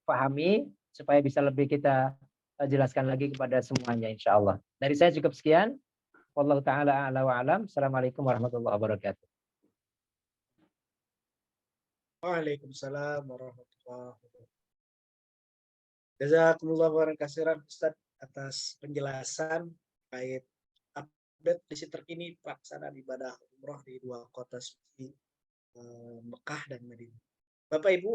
pahami, supaya bisa lebih kita jelaskan lagi kepada semuanya insya Allah. Dari saya cukup sekian. Wallahu ta'ala a'la wa alam. Assalamualaikum warahmatullahi wabarakatuh. Waalaikumsalam warahmatullahi wabarakatuh. Jazakumullah khairan katsiran Ustaz atas penjelasan terkait update kondisi terkini pelaksanaan ibadah umroh di 2 kota suci Mekah dan Madinah. Bapak Ibu,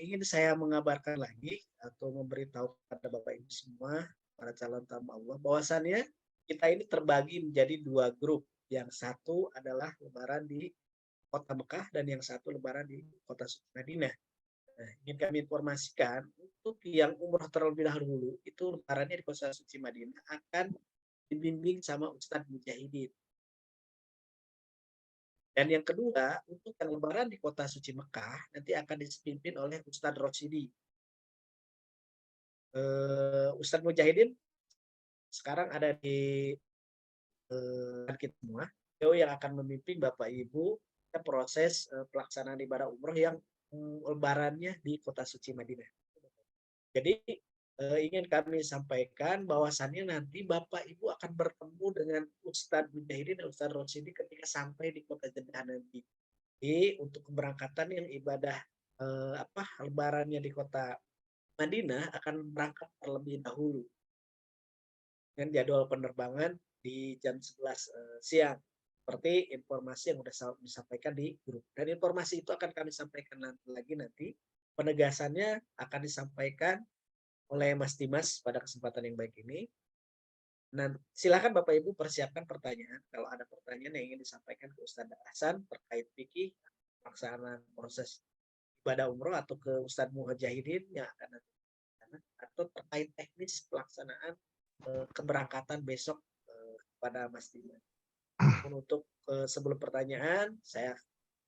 ingin saya mengabarkan lagi atau memberitahu kepada Bapak Ibu semua para calon tamu Allah bahwasannya kita ini terbagi menjadi 2 grup. Yang satu adalah lebaran di kota Mekah dan yang satu lebaran di kota suci Madinah. Nah, ingin kami informasikan untuk yang umroh terlebih dahulu itu lebarannya di kota suci Madinah akan dibimbing sama Ustadz Mujahidin. Dan yang kedua, untuk yang lebaran di kota suci Mekah nanti akan dipimpin oleh Ustadz Rosyidi. Ustadz Mujahidin sekarang ada di kita semua. Beliau yang akan memimpin Bapak Ibu proses pelaksanaan ibadah umroh yang lebarannya di kota suci Madinah. Jadi ingin kami sampaikan bahwasannya nanti Bapak Ibu akan bertemu dengan Ustadz Mujahidin dan Ustadz Rosyidi ketika sampai di kota Jeddah nanti. Jadi untuk keberangkatan yang ibadah lebarannya di kota Madinah akan berangkat terlebih dahulu dengan jadwal penerbangan di jam 11 siang. Seperti informasi yang sudah disampaikan di grup. Dan informasi itu akan kami sampaikan nanti. Penegasannya akan disampaikan oleh Mas Dimas pada kesempatan yang baik ini. Nah, silakan Bapak Ibu persiapkan pertanyaan. Kalau ada pertanyaan yang ingin disampaikan ke Ustadz Hasan terkait fikih pelaksanaan proses ibadah umroh atau ke Ustadz Mujahidin yang akan atau terkait teknis pelaksanaan keberangkatan besok pada Mas Dimas. Untuk sebelum pertanyaan, saya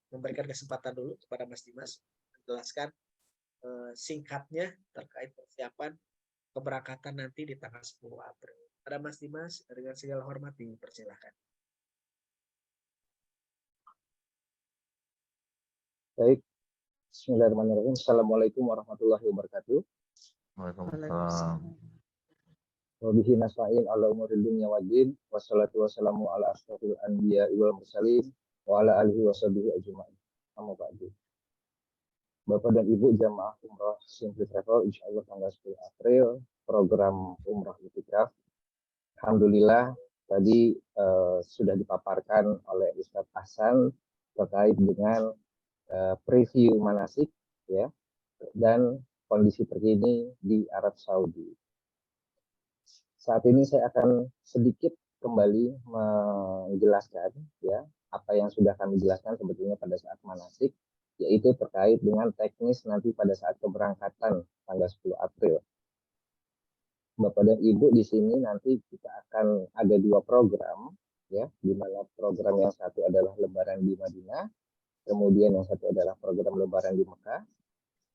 memberikan kesempatan dulu kepada Mas Dimas menjelaskan singkatnya terkait persiapan keberangkatan nanti di tanggal 10 April. Pada Mas Dimas, dengan segala hormat dipersilakan. Baik. Bismillahirrahmanirrahim. Assalamualaikum warahmatullahi wabarakatuh. Waalaikumsalam. Wa bihi nasta'in ala umuril dunya waddin. Wassalatu wassalamu ala asyrofil anbiya wal mursalin wa ala alihi washabihi ajma'in. Amma ba'du. Bapak dan Ibu jamaah umroh Simply Travel, insya Allah tanggal 10 April, program umroh i'tikaf. Alhamdulillah tadi sudah dipaparkan oleh Ustadz Hasan terkait dengan preview manasik, ya, dan kondisi terkini di Arab Saudi. Saat ini saya akan sedikit kembali menjelaskan, ya, apa yang sudah kami jelaskan sebetulnya pada saat manasik. yaitu terkait dengan teknis nanti pada saat keberangkatan tanggal 10 April. Bapak dan Ibu, di sini nanti kita akan ada 2 program, ya, di mana program yang satu adalah Lebaran di Madinah, kemudian yang satu adalah program Lebaran di Mekah,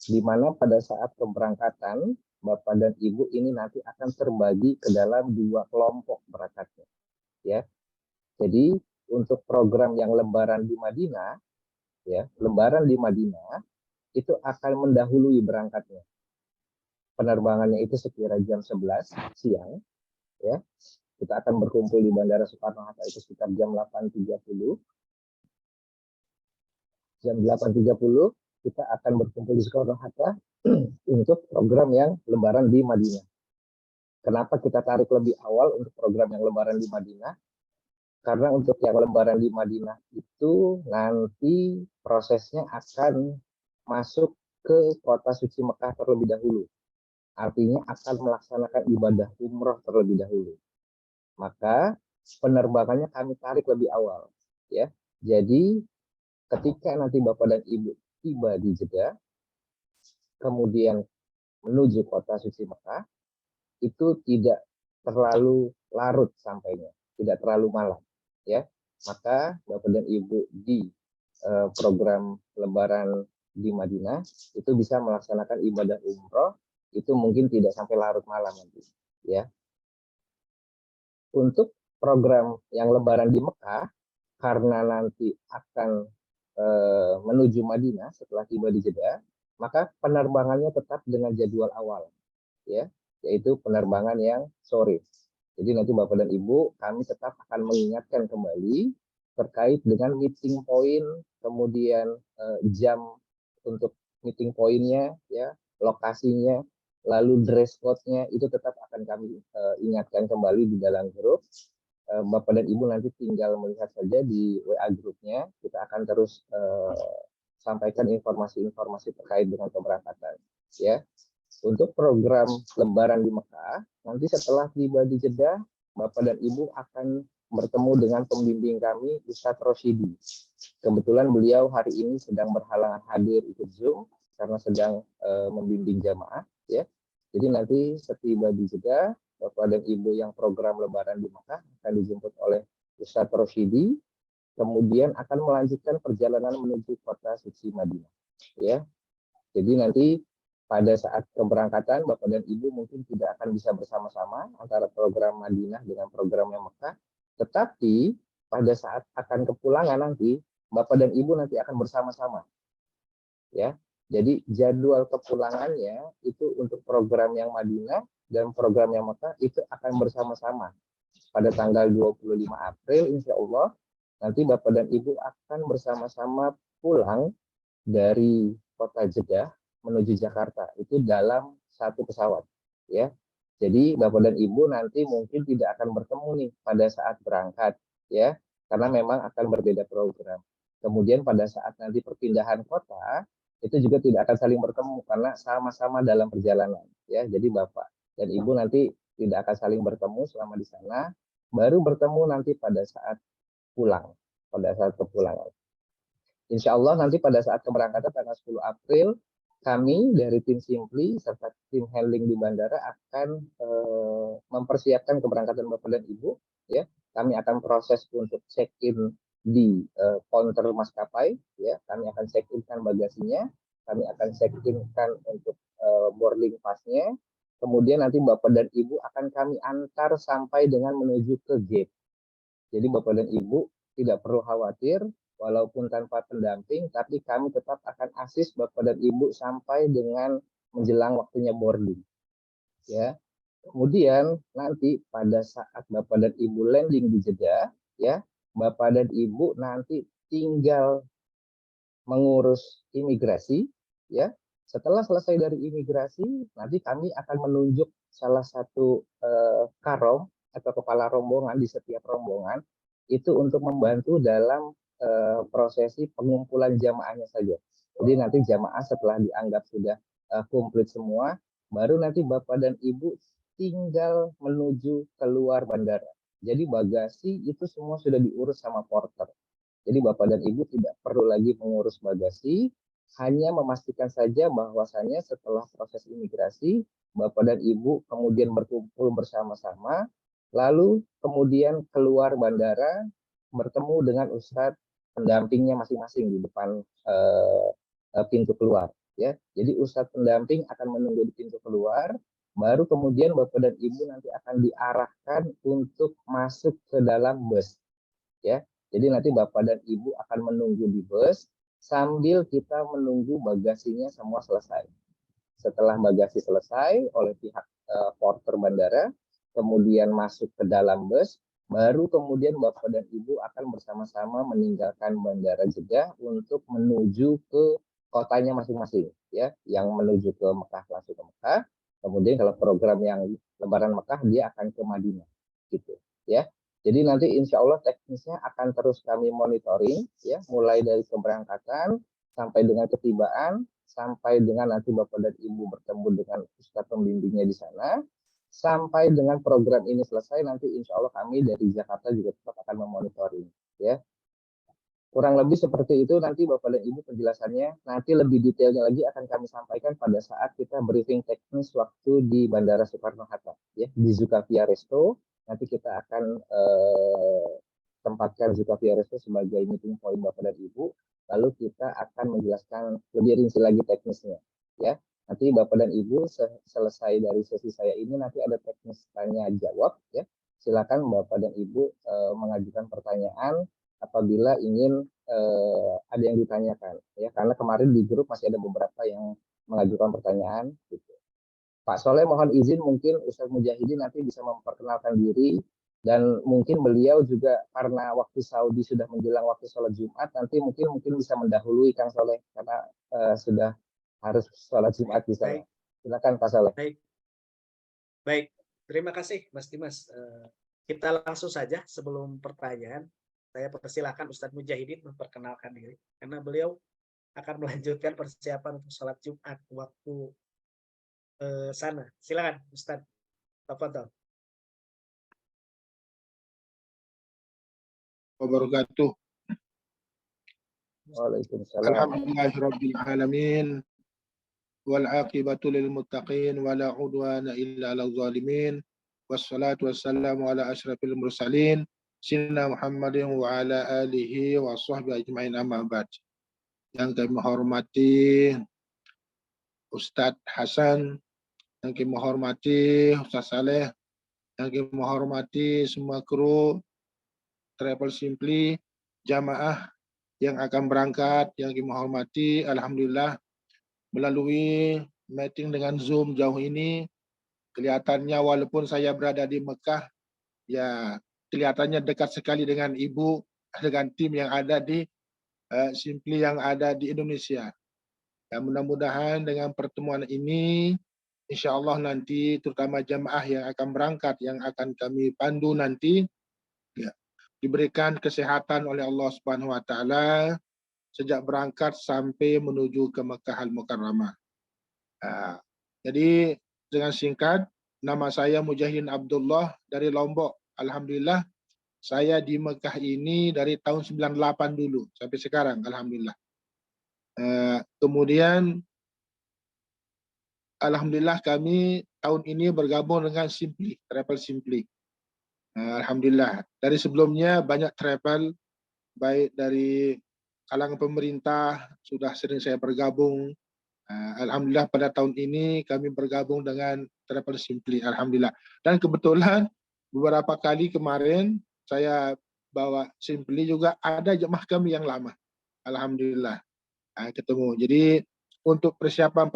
di mana pada saat keberangkatan Bapak dan Ibu ini nanti akan terbagi ke dalam 2 kelompok berangkatnya, ya. Jadi untuk program yang Lebaran di Madinah, ya, Lebaran di Madinah itu akan mendahului berangkatnya. Penerbangannya itu sekira jam 11 siang, ya. Kita akan berkumpul di Bandara Soekarno-Hatta itu sekitar jam 8.30. Jam 8.30 kita akan berkumpul di Soekarno-Hatta untuk program yang Lebaran di Madinah. Kenapa kita tarik lebih awal untuk program yang Lebaran di Madinah? Karena untuk yang Lebaran di Madinah itu nanti prosesnya akan masuk ke kota suci Mekah terlebih dahulu. Artinya akan melaksanakan ibadah umroh terlebih dahulu. Maka penerbangannya kami tarik lebih awal, ya. Jadi ketika nanti Bapak dan Ibu tiba di Jeddah, kemudian menuju kota suci Mekah, itu tidak terlalu larut sampainya, tidak terlalu malam, ya. Maka Bapak dan Ibu di program Lebaran di Madinah itu bisa melaksanakan ibadah umroh itu mungkin tidak sampai larut malam nanti, ya. Untuk program yang Lebaran di Mekah, karena nanti akan menuju Madinah setelah tiba di Jeddah, maka penerbangannya tetap dengan jadwal awal, ya, yaitu penerbangan yang sore. Jadi nanti Bapak dan Ibu, kami tetap akan mengingatkan kembali terkait dengan meeting point, kemudian jam untuk meeting point-nya, ya, lokasinya, lalu dress code-nya itu tetap akan kami ingatkan kembali di dalam grup. Bapak dan Ibu nanti tinggal melihat saja di WA grupnya, kita akan terus sampaikan informasi-informasi terkait dengan keberangkatan, ya. Untuk program Lebaran di Mekah, nanti setelah tiba di Jeddah, Bapak dan Ibu akan bertemu dengan pembimbing kami, Ustadz Rosyidi. Kebetulan beliau hari ini sedang berhalangan hadir ikut Zoom karena sedang membimbing jamaah, ya. Jadi nanti setiba di Jeddah, Bapak dan Ibu yang program Lebaran di Mekah akan dijemput oleh Ustadz Rosyidi, kemudian akan melanjutkan perjalanan menuju kota suci Madinah, ya. Jadi nanti pada saat keberangkatan Bapak dan Ibu mungkin tidak akan bisa bersama-sama antara program Madinah dengan program yang Mekah, tetapi pada saat akan kepulangan nanti Bapak dan Ibu nanti akan bersama-sama, ya. Jadi jadwal kepulangannya itu untuk program yang Madinah dan program yang Mekah itu akan bersama-sama pada tanggal 25 April insya Allah. Nanti Bapak dan Ibu akan bersama-sama pulang dari kota Jeddah menuju Jakarta itu dalam satu pesawat, ya. Jadi Bapak dan Ibu nanti mungkin tidak akan bertemu nih pada saat berangkat, ya, karena memang akan berbeda program. Kemudian pada saat nanti perpindahan kota itu juga tidak akan saling bertemu karena sama-sama dalam perjalanan, ya. Jadi Bapak dan Ibu nanti tidak akan saling bertemu selama di sana, baru bertemu nanti pada saat pulang, pada saat kepulangan. Insya Allah nanti pada saat keberangkatan tanggal 10 April, kami dari tim Simply serta tim handling di bandara akan mempersiapkan keberangkatan Bapak dan Ibu, ya. Kami akan proses untuk check-in di counter maskapai, ya. Kami akan check-in-kan bagasinya, kami akan check-in-kan untuk boarding pass-nya. Kemudian nanti Bapak dan Ibu akan kami antar sampai dengan menuju ke gate. Jadi Bapak dan Ibu tidak perlu khawatir, walaupun tanpa pendamping, tapi kami tetap akan assist Bapak dan Ibu sampai dengan menjelang waktunya boarding, ya. Kemudian nanti pada saat Bapak dan Ibu landing di Jeddah, ya, Bapak dan Ibu nanti tinggal mengurus imigrasi, ya. Setelah selesai dari imigrasi, nanti kami akan menunjuk salah satu karom atau kepala rombongan di setiap rombongan itu untuk membantu dalam prosesi pengumpulan jamaahnya saja. Jadi nanti jamaah setelah dianggap sudah komplit semua, baru nanti Bapak dan Ibu tinggal menuju keluar bandara. Jadi bagasi itu semua sudah diurus sama porter. Jadi Bapak dan Ibu tidak perlu lagi mengurus bagasi, hanya memastikan saja bahwasannya setelah proses imigrasi, Bapak dan Ibu kemudian berkumpul bersama-sama, lalu kemudian keluar bandara, bertemu dengan ustadz pendampingnya masing-masing di depan pintu keluar. Ya, jadi ustadz pendamping akan menunggu di pintu keluar, baru kemudian Bapak dan Ibu nanti akan diarahkan untuk masuk ke dalam bus. Ya, jadi nanti Bapak dan Ibu akan menunggu di bus sambil kita menunggu bagasinya semua selesai. Setelah bagasi selesai oleh pihak porter bandara, kemudian masuk ke dalam bus, baru kemudian Bapak dan Ibu akan bersama-sama meninggalkan Bandara Jeddah untuk menuju ke kotanya masing-masing, ya, yang menuju ke Mekah langsung ke Mekah. Kemudian kalau program yang Lebaran Mekah dia akan ke Madinah, gitu, ya. Jadi nanti insya Allah teknisnya akan terus kami monitoring, ya, mulai dari keberangkatan sampai dengan ketibaan, sampai dengan nanti Bapak dan Ibu bertemu dengan ustadz pembimbingnya di sana, sampai dengan program ini selesai, nanti insya Allah kami dari Jakarta juga tetap akan memonitoring. Ya, kurang lebih seperti itu nanti Bapak dan Ibu penjelasannya. Nanti lebih detailnya lagi akan kami sampaikan pada saat kita briefing teknis waktu di Bandara Soekarno-Hatta, ya, di Zukavia Resto. Nanti kita akan tempatkan Zukavia Resto sebagai meeting point Bapak dan Ibu. Lalu kita akan menjelaskan lebih rinci lagi teknisnya. Ya, nanti Bapak dan Ibu selesai dari sesi saya ini nanti ada teknis tanya jawab. Ya, silakan Bapak dan Ibu mengajukan pertanyaan apabila ingin ada yang ditanyakan. Ya, karena kemarin di grup masih ada beberapa yang mengajukan pertanyaan. Gitu. Pak Soleh mohon izin mungkin Ustadz Mujahidin nanti bisa memperkenalkan diri dan mungkin beliau juga karena waktu Saudi sudah menjelang waktu sholat Jumat nanti mungkin bisa mendahului Kang Soleh karena sudah harus sholat Jumat di sana. Silakan Pak Soleh. Baik. Terima kasih Mas Dimas. Kita langsung saja sebelum pertanyaan. Saya persilakan Ustadz Mujahidin memperkenalkan diri karena beliau akan melanjutkan persiapan untuk sholat Jumat waktu sana. Silakan Ustadz. Tafadhol. Wabarakatuh. Waalaikumsalam. Alhamdulillahirabbil alamin wal aqibatu lil muttaqin wala udwana illa 'alal zalimin wassalatu wassalamu ala asyrafil mursalin sayyidina Muhammadin wa ala alihi wa sahbihi ajmain amma ba'd. Yang kami hormati Ustadz Hasan, yang kami hormati Ustadz Saleh, yang kami hormati semua kru Travel Simply, jamaah yang akan berangkat, yang kami hormati, alhamdulillah melalui meeting dengan Zoom jauh ini, kelihatannya walaupun saya berada di Mekah, ya kelihatannya dekat sekali dengan Ibu, dengan tim yang ada di Simply yang ada di Indonesia. Dan mudah-mudahan dengan pertemuan ini, insya Allah nanti terutama jamaah yang akan berangkat, yang akan kami pandu nanti, ya, diberikan kesehatan oleh Allah Subhanahu wa taala sejak berangkat sampai menuju ke Mekah Al-Mukarramah. Jadi dengan singkat, nama saya Mujahidin Abdullah dari Lombok. Alhamdulillah saya di Mekah ini dari tahun 98 dulu sampai sekarang, alhamdulillah. Kemudian alhamdulillah kami tahun ini bergabung dengan Simply, Travel Simply. Alhamdulillah, dari sebelumnya banyak travel, baik dari kalangan pemerintah, sudah sering saya bergabung. Alhamdulillah pada tahun ini kami bergabung dengan Travel Simply, alhamdulillah. Dan kebetulan beberapa kali kemarin saya bawa Simply juga ada jemaah kami yang lama, alhamdulillah ketemu. Jadi untuk persiapan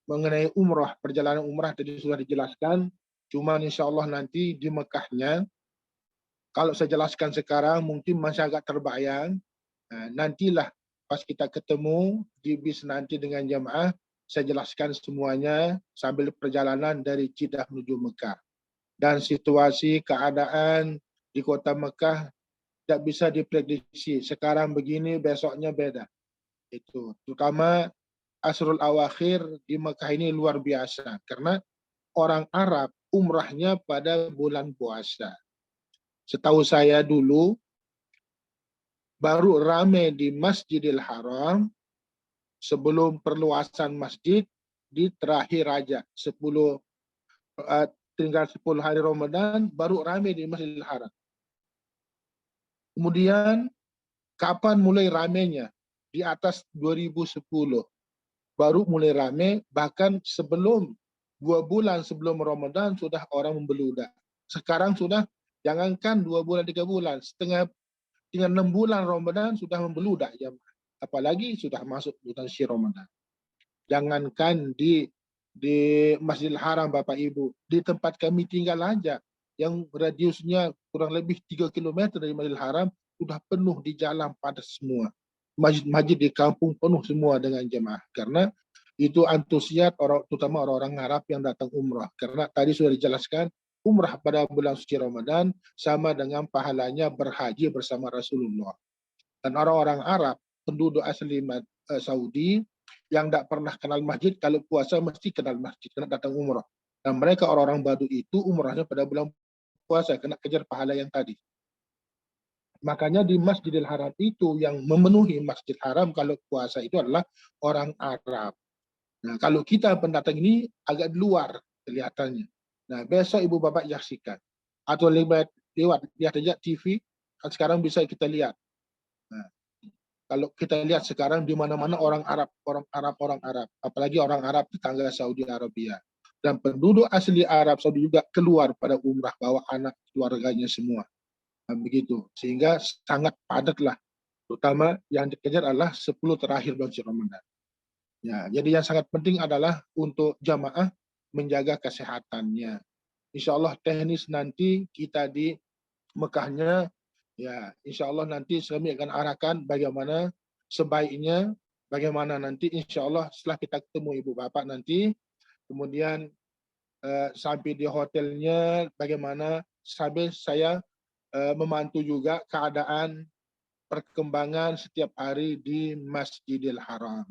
mengenai umrah, perjalanan umrah tadi sudah dijelaskan. Cuman insya Allah nanti di Mekahnya, kalau saya jelaskan sekarang mungkin masih agak terbayang. Nantilah pas kita ketemu di bis nanti dengan jamaah, saya jelaskan semuanya sambil perjalanan dari Jeddah menuju Mekah. Dan situasi keadaan di kota Mekah tidak bisa diprediksi. Sekarang begini, besoknya beda. Itu terutama Asrul Awakhir di Mekah ini luar biasa karena orang Arab umrahnya pada bulan puasa. Setahu saya dulu baru ramai di Masjidil Haram sebelum perluasan masjid di terakhir Rajab 10 tinggal 10 hari Ramadan baru ramai di Masjidil Haram. Kemudian kapan mulai ramainya? Di atas 2010 baru mulai ramai, bahkan sebelum 2 bulan sebelum Ramadan sudah orang membeludak. Sekarang sudah jangankan 2 bulan 3 bulan, tinggal 6 bulan Ramadan sudah membeludak jamaah. Apalagi sudah masuk bulan suci Ramadan. Jangankan di Masjidil Haram Bapak Ibu, di tempat kami tinggal aja yang radiusnya kurang lebih 3 km dari Masjidil Haram sudah penuh di jalan padat semua. Masjid-masjid di kampung penuh semua dengan jemaah karena itu antusias terutama orang-orang Arab yang datang umrah. Karena tadi sudah dijelaskan umrah pada bulan suci Ramadan sama dengan pahalanya berhaji bersama Rasulullah. Dan orang-orang Arab, penduduk asli Saudi yang tidak pernah kenal masjid, kalau puasa mesti kenal masjid, kena datang umrah. Dan mereka orang-orang Badu itu umrahnya pada bulan puasa, kena kejar pahala yang tadi. Makanya di Masjidil Haram itu yang memenuhi Masjid Haram kalau puasa itu adalah orang Arab. Nah, kalau kita pendatang ini agak di luar kelihatannya. Nah, besok ibu bapak saksikan. Atau lihat aja TV, kan sekarang bisa kita lihat. Nah, kalau kita lihat sekarang di mana-mana orang Arab. Apalagi orang Arab tetangga Saudi Arabia. Dan penduduk asli Arab Saudi juga keluar pada umrah, bawa anak keluarganya semua. Nah, begitu. Sehingga sangat padat lah. Terutama yang dikejar adalah 10 terakhir bulan Ramadan. Ya, jadi yang sangat penting adalah untuk jamaah menjaga kesehatannya. Insya Allah teknis nanti kita di Mekahnya, ya insya Allah nanti kami akan arahkan bagaimana sebaiknya, bagaimana nanti insya Allah setelah kita ketemu ibu bapak nanti, kemudian sampai di hotelnya bagaimana, sampai saya memantau juga keadaan perkembangan setiap hari di Masjidil Haram.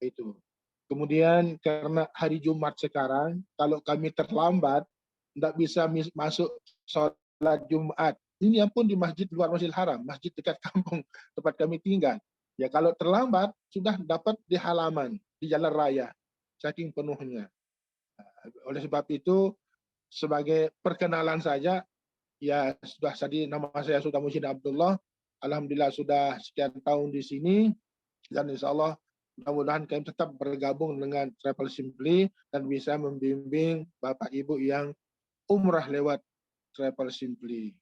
Itu. Kemudian karena hari Jumat sekarang, kalau kami terlambat, tidak bisa masuk sholat Jumat. Ini pun di masjid luar Masjidil Haram, masjid dekat kampung tempat kami tinggal. Ya kalau terlambat, sudah dapat di halaman, di jalan raya, saking penuhnya. Oleh sebab itu, sebagai perkenalan saja, ya sudah tadi nama saya sudah Muhsin Abdullah. Alhamdulillah sudah sekian tahun di sini, dan insya Allah mudah-mudahan kami tetap bergabung dengan Travel Simply dan bisa membimbing Bapak Ibu yang umrah lewat Travel Simply.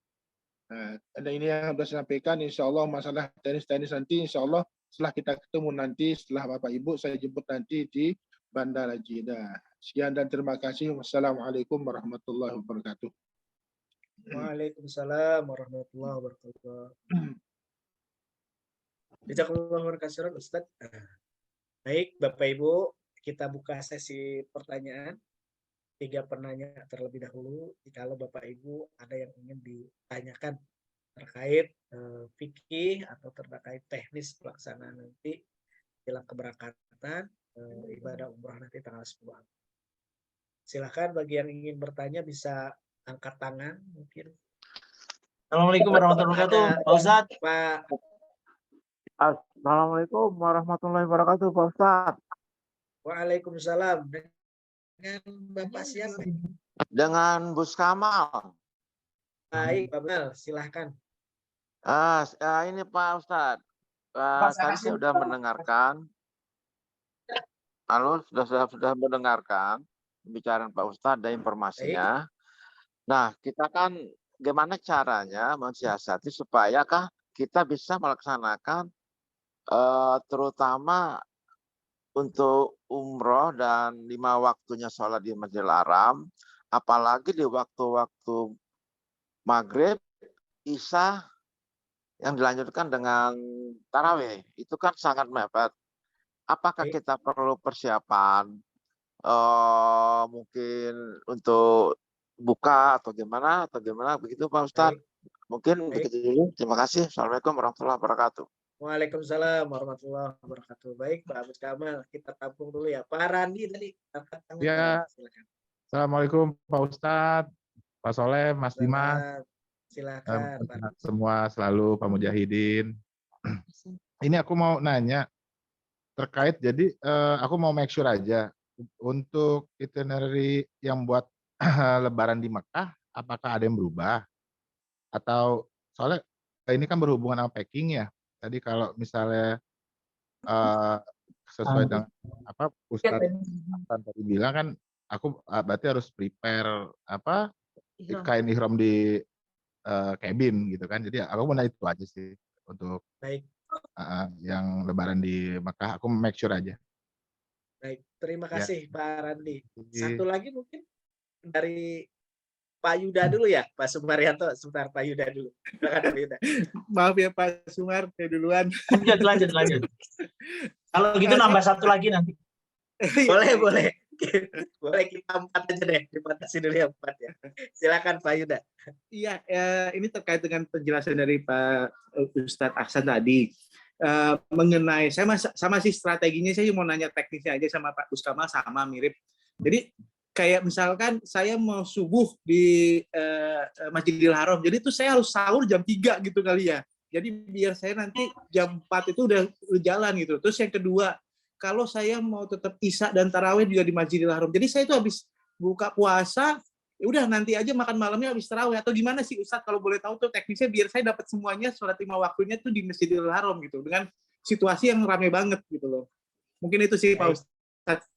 Nah, dan ini yang sudah saya sampaikan, insya Allah masalah teknis nanti, insya Allah setelah kita ketemu nanti, setelah Bapak Ibu saya jemput nanti di Bandara Jeddah. Sekian dan terima kasih. Wassalamualaikum warahmatullahi wabarakatuh. Waalaikumsalam warahmatullahi wabarakatuh. Jazakumullah khairan Ustaz. Baik, Bapak Ibu, kita buka sesi pertanyaan. 3 penanya terlebih dahulu. Jikalau Bapak Ibu ada yang ingin ditanyakan terkait fikih atau terkait teknis pelaksanaan nanti jelang keberangkatan ibadah umrah nanti tanggal 10. Silakan bagi yang ingin bertanya bisa angkat tangan mungkin. Assalamualaikum warahmatullahi wabarakatuh, Pak Ustadz. Pak. Assalamualaikum warahmatullahi wabarakatuh, Pak Ustadz. Waalaikumsalam. Dengan Bapak siapa? Dengan Bus Kamal. Baik, Pak Mal, silahkan. Ini Pak Ustadz. Tadi saya sudah mendengarkan. Halo, sudah mendengarkan pembicaraan Pak Ustadz dan informasinya. Nah, kita kan gimana caranya mensiasati supaya kita bisa melaksanakan terutama untuk umroh dan 5 waktunya sholat di Masjidil Haram, apalagi di waktu-waktu maghrib, isya yang dilanjutkan dengan tarawih, itu kan sangat mepet. Apakah kita perlu persiapan mungkin untuk buka atau gimana begitu Pak Ustadz? Mungkin begitu dulu. Terima kasih. Assalamualaikum warahmatullahi wabarakatuh. Waalaikumsalam warahmatullahi wabarakatuh. Baik, Pak Abid Kamal, kita tampung dulu ya. Pak Randi tadi angkat tangan. Ya. Silakan. Assalamualaikum Pak Ustadz, Pak Soleh, Mas Dimas. Silakan. Pak. Semua selalu Pak Mujahidin. Ini aku mau nanya, terkait jadi aku mau make sure aja untuk itinerary yang buat Lebaran di Mekah, apakah ada yang berubah atau soalnya ini kan berhubungan sama packing ya. Tadi kalau misalnya sesuai dengan apa Ustadz Hasan tadi bilang kan, aku berarti harus prepare apa kain ihram di cabin gitu kan. Jadi aku mau itu aja sih untuk Baik, yang Lebaran di Mekah. Aku make sure aja. baik. Terima Ya. kasih Pak Randi. Jadi, Satu lagi mungkin dari Pak Yuda dulu ya, Pak Sumaryanto. Sebentar, Pak Yuda dulu. Silakan Pak Yuda. Maaf ya Pak Sumar, saya duluan. Lanjut. Kalau gitu nambah satu lagi nanti. Boleh. Boleh kita 4 aja deh. Dibatasi dulu ya 4 ya. Silakan Pak Yuda. Iya, ini terkait dengan penjelasan dari Pak Ustadz Ahsan tadi. Mengenai, saya sama sih strateginya, saya mau nanya teknisnya aja sama Pak Ustama, sama mirip. Jadi kayak misalkan saya mau subuh di Masjidil Haram, jadi itu saya harus sahur jam 3 gitu kali ya. Jadi biar saya nanti jam 4 itu udah jalan gitu. Terus yang kedua, kalau saya mau tetap Isya dan Tarawih juga di Masjidil Haram. Jadi saya itu habis buka puasa, ya udah nanti aja makan malamnya habis tarawih, atau gimana sih Ustadz kalau boleh tahu tuh teknisnya biar saya dapat semuanya sholat 5 waktunya tuh di Masjidil Haram gitu, dengan situasi yang rame banget gitu loh. Mungkin itu sih Pak Ustadz.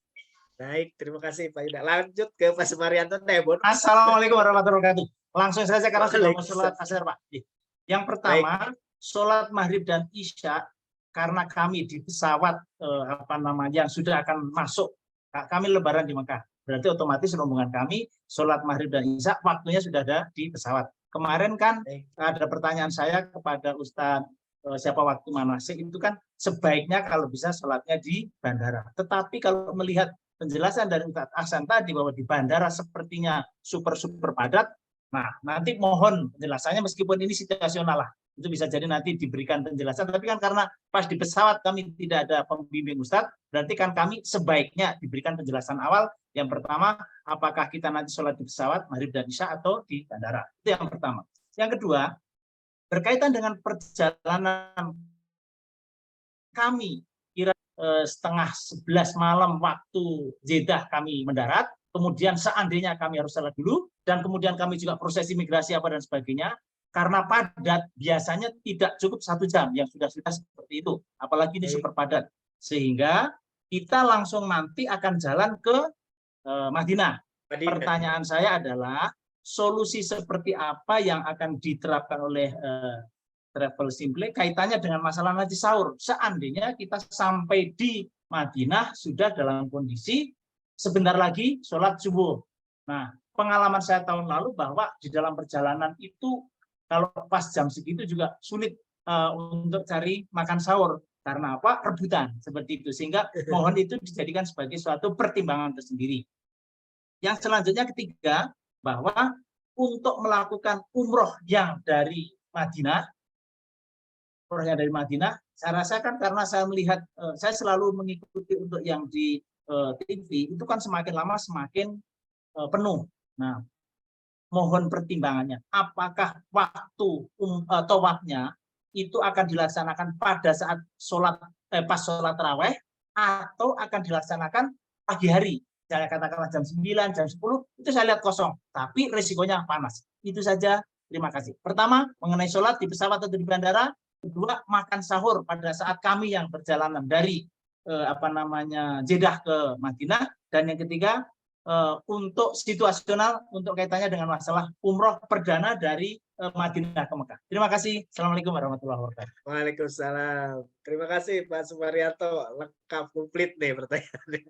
Baik, terima kasih Pak Yuda. Lanjut ke Pak Sumaryanto deh, Bon. Assalamualaikum warahmatullahi wabarakatuh. Langsung saja karena sudah mau sholat asar, Pak. Yang pertama, sholat maghrib dan isya karena kami di pesawat yang sudah akan masuk, kami Lebaran di Mekah. Berarti otomatis rombongan kami sholat maghrib dan isya waktunya sudah ada di pesawat. Kemarin kan ada pertanyaan saya kepada Ustadz siapa waktu manasik itu kan sebaiknya kalau bisa sholatnya di bandara. Tetapi kalau melihat penjelasan dari Ustadz Ahsan tadi bahwa di bandara sepertinya super padat, nah nanti mohon penjelasannya meskipun ini situasional lah, itu bisa jadi nanti diberikan penjelasan, tapi kan karena pas di pesawat kami tidak ada pembimbing Ustadz, berarti kan kami sebaiknya diberikan penjelasan awal. Yang pertama, apakah kita nanti sholat di pesawat, maghrib dan isya, atau di bandara. Itu yang pertama. Yang kedua, berkaitan dengan perjalanan kami, kira setengah 11 malam waktu Jeddah kami mendarat, kemudian seandainya kami harus sholat dulu, dan kemudian kami juga proses imigrasi apa dan sebagainya, karena padat biasanya tidak cukup 1 jam, yang sudah seperti itu, apalagi ini super padat, sehingga kita langsung nanti akan jalan ke Madinah. Pertanyaan saya adalah solusi seperti apa yang akan diterapkan oleh Travel Simple kaitannya dengan masalah nanti sahur. Seandainya kita sampai di Madinah sudah dalam kondisi sebentar lagi sholat subuh. Nah, pengalaman saya tahun lalu bahwa di dalam perjalanan itu kalau pas jam segitu juga sulit untuk cari makan sahur. Karena apa? Rebutan seperti itu. Sehingga mohon itu dijadikan sebagai suatu pertimbangan tersendiri. Yang selanjutnya ketiga, bahwa untuk melakukan umroh yang dari Madinah, saya rasakan karena saya melihat, saya selalu mengikuti untuk yang di TV, itu kan semakin lama semakin penuh. Nah, mohon pertimbangannya, apakah waktu tawafnya itu akan dilaksanakan pada saat pas sholat tarawih atau akan dilaksanakan pagi hari. Saya katakanlah jam 9, jam 10, itu saya lihat kosong. Tapi risikonya panas. Itu saja, terima kasih. Pertama, mengenai sholat di pesawat atau di bandara. Kedua, makan sahur pada saat kami yang perjalanan dari Jeddah ke Madinah. Dan yang ketiga, untuk situasional, untuk kaitannya dengan masalah umroh perdana dari Madinah ke Mekah. Terima kasih. Assalamualaikum warahmatullahi wabarakatuh. Waalaikumsalam. Terima kasih Pak Sumaryanto. Lengkap komplit nih pertanyaannya.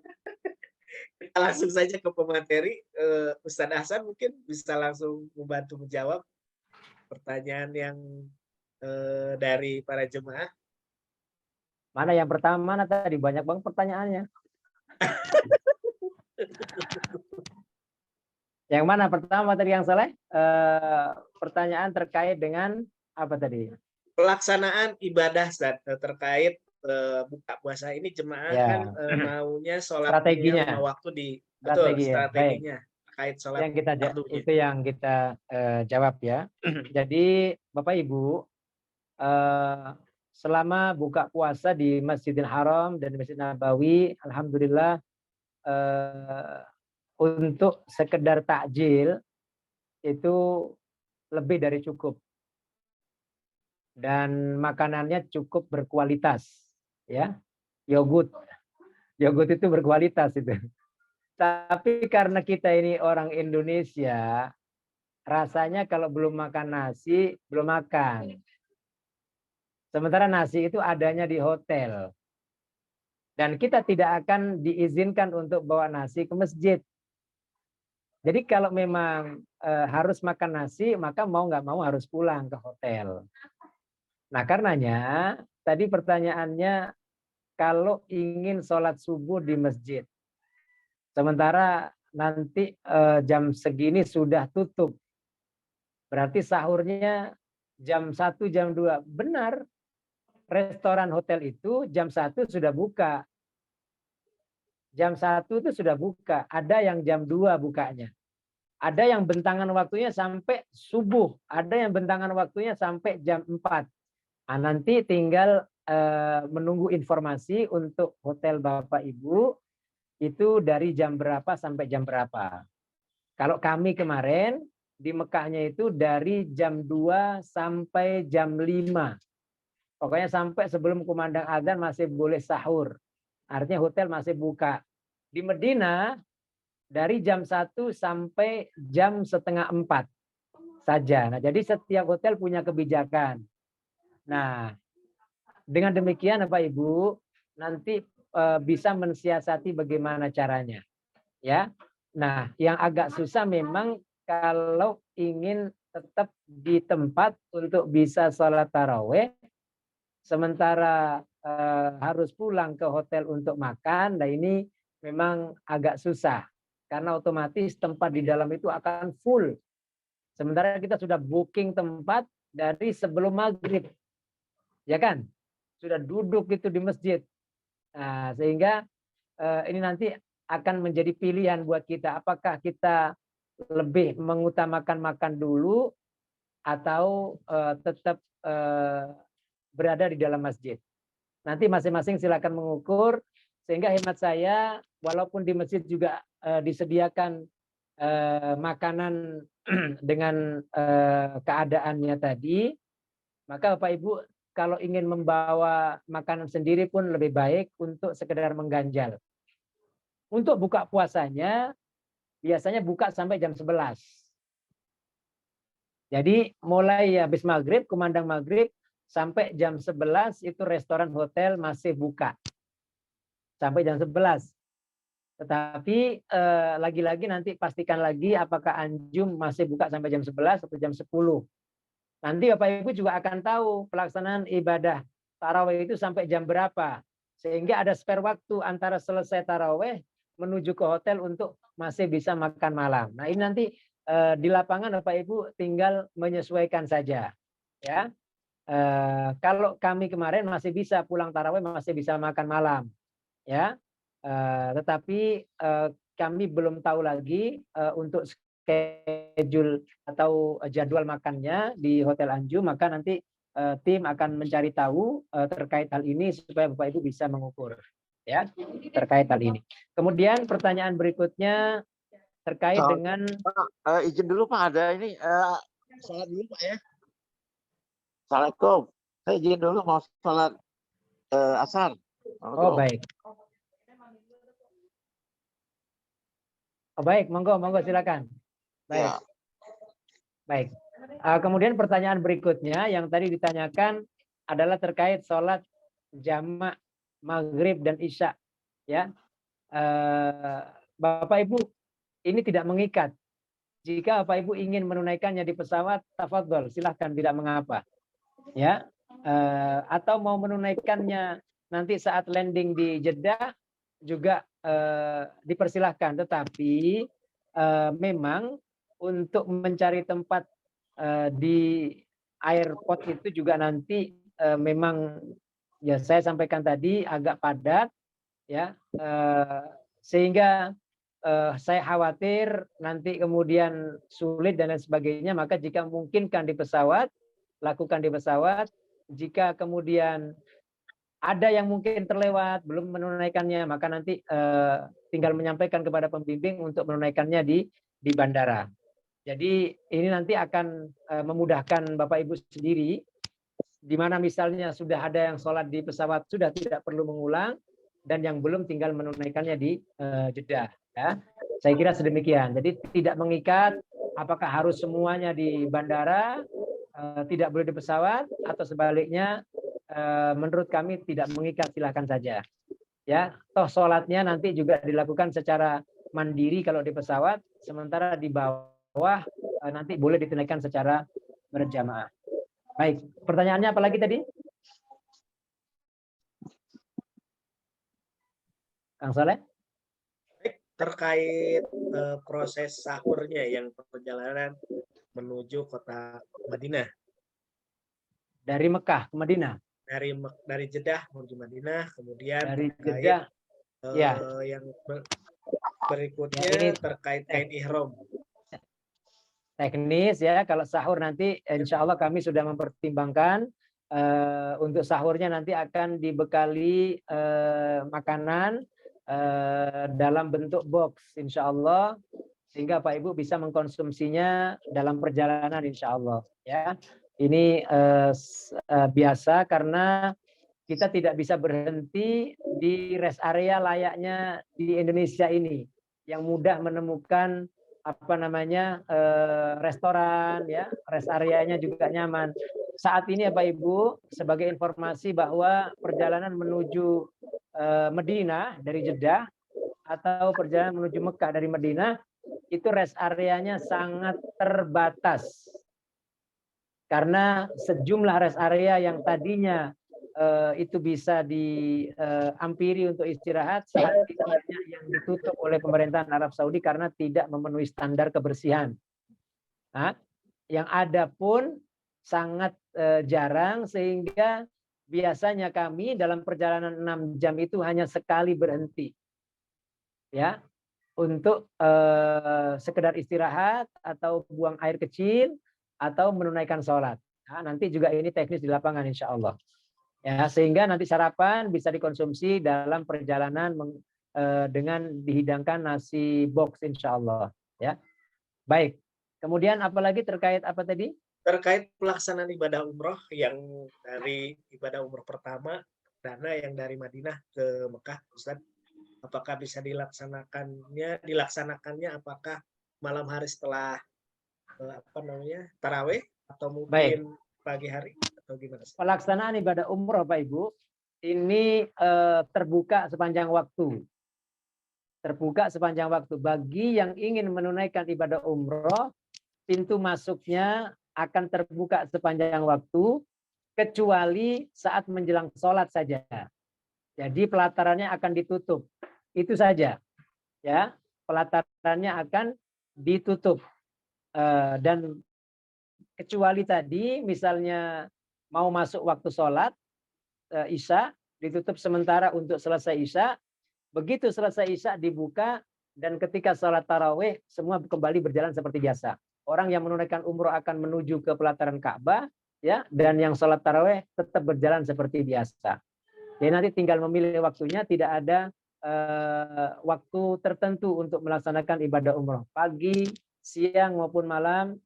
Kita langsung saja ke pemateri. Ustadz Ahsan mungkin bisa langsung membantu menjawab pertanyaan yang dari para jemaah. Mana yang pertama, mana tadi? Banyak banget pertanyaannya. Yang mana pertama tadi yang Saleh? Pertanyaan terkait dengan apa tadi? Pelaksanaan ibadah terkait buka puasa ini jemaah Ya. kan maunya sholat Strateginya. waktu di strateginya terkait sholat yang kita fardunya. itu yang kita jawab ya. Jadi Bapak Ibu, selama buka puasa di Masjidil Haram dan Masjid Nabawi, alhamdulillah untuk sekedar takjil itu lebih dari cukup. Dan makanannya cukup berkualitas, ya. Yogurt itu berkualitas itu. Tapi karena kita ini orang Indonesia, rasanya kalau belum makan nasi, belum makan. Sementara nasi itu adanya di hotel. Dan kita tidak akan diizinkan untuk bawa nasi ke masjid. Jadi kalau memang harus makan nasi, maka mau nggak mau harus pulang ke hotel. Nah karenanya, tadi pertanyaannya, kalau ingin sholat subuh di masjid, sementara nanti jam segini sudah tutup, berarti sahurnya jam 1, jam 2. Benar, restoran hotel itu jam 1 sudah buka. Jam 1 itu sudah buka, ada yang jam 2 bukanya. Ada yang bentangan waktunya sampai subuh, ada yang bentangan waktunya sampai jam 4. Nah, nanti tinggal menunggu informasi untuk hotel Bapak Ibu itu dari jam berapa sampai jam berapa. Kalau kami kemarin di Mekahnya itu dari jam 2 sampai jam 5. Pokoknya sampai sebelum kumandang azan masih boleh sahur. Artinya hotel masih buka. Di Medina dari jam 1 sampai jam setengah 4 saja. Nah, jadi setiap hotel punya kebijakan. Nah, dengan demikian Bapak Ibu nanti bisa mensiasati bagaimana caranya, ya. Nah, yang agak susah memang kalau ingin tetap di tempat untuk bisa sholat taraweh, sementara harus pulang ke hotel untuk makan. Nah, ini memang agak susah karena otomatis tempat di dalam itu akan full. Sementara kita sudah booking tempat dari sebelum maghrib. Ya kan, sudah duduk itu di masjid. Nah, sehingga ini nanti akan menjadi pilihan buat kita. Apakah kita lebih mengutamakan makan dulu atau tetap berada di dalam masjid. Nanti masing-masing silakan mengukur. Sehingga hemat saya, walaupun di masjid juga disediakan makanan dengan keadaannya tadi, maka Bapak Ibu kalau ingin membawa makanan sendiri pun lebih baik untuk sekedar mengganjal. Untuk buka puasanya, biasanya buka sampai jam 11. Jadi mulai habis maghrib, kumandang maghrib, sampai jam 11 itu restoran hotel masih buka. Sampai jam 11. Tetapi lagi-lagi nanti pastikan lagi apakah Anjum masih buka sampai jam 11 atau jam 10. Nanti Bapak Ibu juga akan tahu pelaksanaan ibadah tarawih itu sampai jam berapa. Sehingga ada spare waktu antara selesai tarawih menuju ke hotel untuk masih bisa makan malam. Nah ini nanti di lapangan Bapak Ibu tinggal menyesuaikan saja. Ya, kalau kami kemarin masih bisa pulang tarawih, masih bisa makan malam. Ya, tetapi kami belum tahu lagi untuk schedule atau jadwal makannya di Hotel Anjum, maka nanti tim akan mencari tahu terkait hal ini supaya Bapak Ibu bisa mengukur, ya, terkait hal ini. Kemudian pertanyaan berikutnya terkait dengan izin dulu Pak, ada ini salat dulu Pak ya. Assalamualaikum. Saya izin dulu mau salat asar. Oh baik. Oh, baik, monggo silakan. Baik. Ya. Baik. Kemudian pertanyaan berikutnya yang tadi ditanyakan adalah terkait sholat jamak maghrib dan isya. Ya, Bapak Ibu, ini tidak mengikat. Jika Bapak Ibu ingin menunaikannya di pesawat, tafadhol, silahkan, tidak mengapa. Ya, atau mau menunaikannya nanti saat landing di Jeddah juga dipersilahkan. Tetapi memang untuk mencari tempat di airport itu juga nanti memang ya saya sampaikan tadi agak padat, ya, sehingga saya khawatir nanti kemudian sulit dan lain sebagainya. Maka jika memungkinkan di pesawat, lakukan di pesawat. jika kemudian ada yang mungkin terlewat belum menunaikannya, maka nanti tinggal menyampaikan kepada pembimbing untuk menunaikannya di bandara. Jadi ini nanti akan memudahkan Bapak Ibu sendiri, di mana misalnya sudah ada yang sholat di pesawat sudah tidak perlu mengulang, dan yang belum tinggal menunaikannya di Jeddah. Ya. Saya kira sedemikian. Jadi tidak mengikat apakah harus semuanya di bandara, tidak boleh di pesawat, atau sebaliknya menurut kami tidak mengikat, silakan saja. Ya, toh sholatnya nanti juga dilakukan secara mandiri kalau di pesawat, sementara di bawah nanti boleh ditunaikan secara berjamaah. Baik, pertanyaannya apa lagi tadi? Kang Saleh? Terkait proses sahurnya yang perjalanan menuju kota Madinah. Dari Mekah ke Madinah? Dari Jeddah menuju Madinah, kemudian dari terkait Jeddah, ya. yang berikutnya Ya, ini terkait kain ihram. Teknis ya, kalau sahur nanti insya Allah kami sudah mempertimbangkan untuk sahurnya nanti akan dibekali makanan dalam bentuk box insya Allah, sehingga Pak Ibu bisa mengkonsumsinya dalam perjalanan insya Allah ya. Ini biasa karena kita tidak bisa berhenti di rest area layaknya di Indonesia ini yang mudah menemukan restoran ya, rest areanya juga nyaman. Saat ini ya Pak Ibu, sebagai informasi bahwa perjalanan menuju Madinah dari Jeddah atau perjalanan menuju Mekah dari Madinah itu rest areanya sangat terbatas. Karena sejumlah rest area yang tadinya itu bisa diampiri untuk istirahat, saat ini banyak yang ditutup oleh pemerintahan Arab Saudi karena tidak memenuhi standar kebersihan. Nah, yang ada pun sangat jarang, sehingga biasanya kami dalam perjalanan 6 jam itu hanya sekali berhenti, ya, untuk sekedar istirahat atau buang air kecil atau menunaikan sholat. Nah, nanti juga ini teknis di lapangan insya Allah. Ya, sehingga nanti sarapan bisa dikonsumsi dalam perjalanan dengan dihidangkan nasi box insya Allah. Ya, baik. Kemudian apalagi terkait apa tadi? Terkait pelaksanaan ibadah umroh yang dari ibadah umroh pertama, dana yang dari Madinah ke Mekah, Ustaz, apakah bisa dilaksanakannya apakah malam hari setelah tarawih atau mungkin pagi hari atau gimana? Pelaksanaan ibadah umroh Pak Ibu ini terbuka sepanjang waktu. Terbuka sepanjang waktu. Bagi yang ingin menunaikan ibadah umroh, pintu masuknya akan terbuka sepanjang waktu, kecuali saat menjelang sholat saja. Jadi pelatarannya akan ditutup. Itu saja. Ya, pelatarannya akan ditutup. Dan kecuali tadi misalnya mau masuk waktu sholat Isya, ditutup sementara untuk selesai Isya. Begitu selesai Isya dibuka, dan ketika sholat tarawih semua kembali berjalan seperti biasa. Orang yang menunaikan umroh akan menuju ke pelataran Ka'bah, ya, dan yang sholat tarawih tetap berjalan seperti biasa. Jadi nanti tinggal memilih waktunya, tidak ada waktu tertentu untuk melaksanakan ibadah umroh. Pagi, siang maupun malam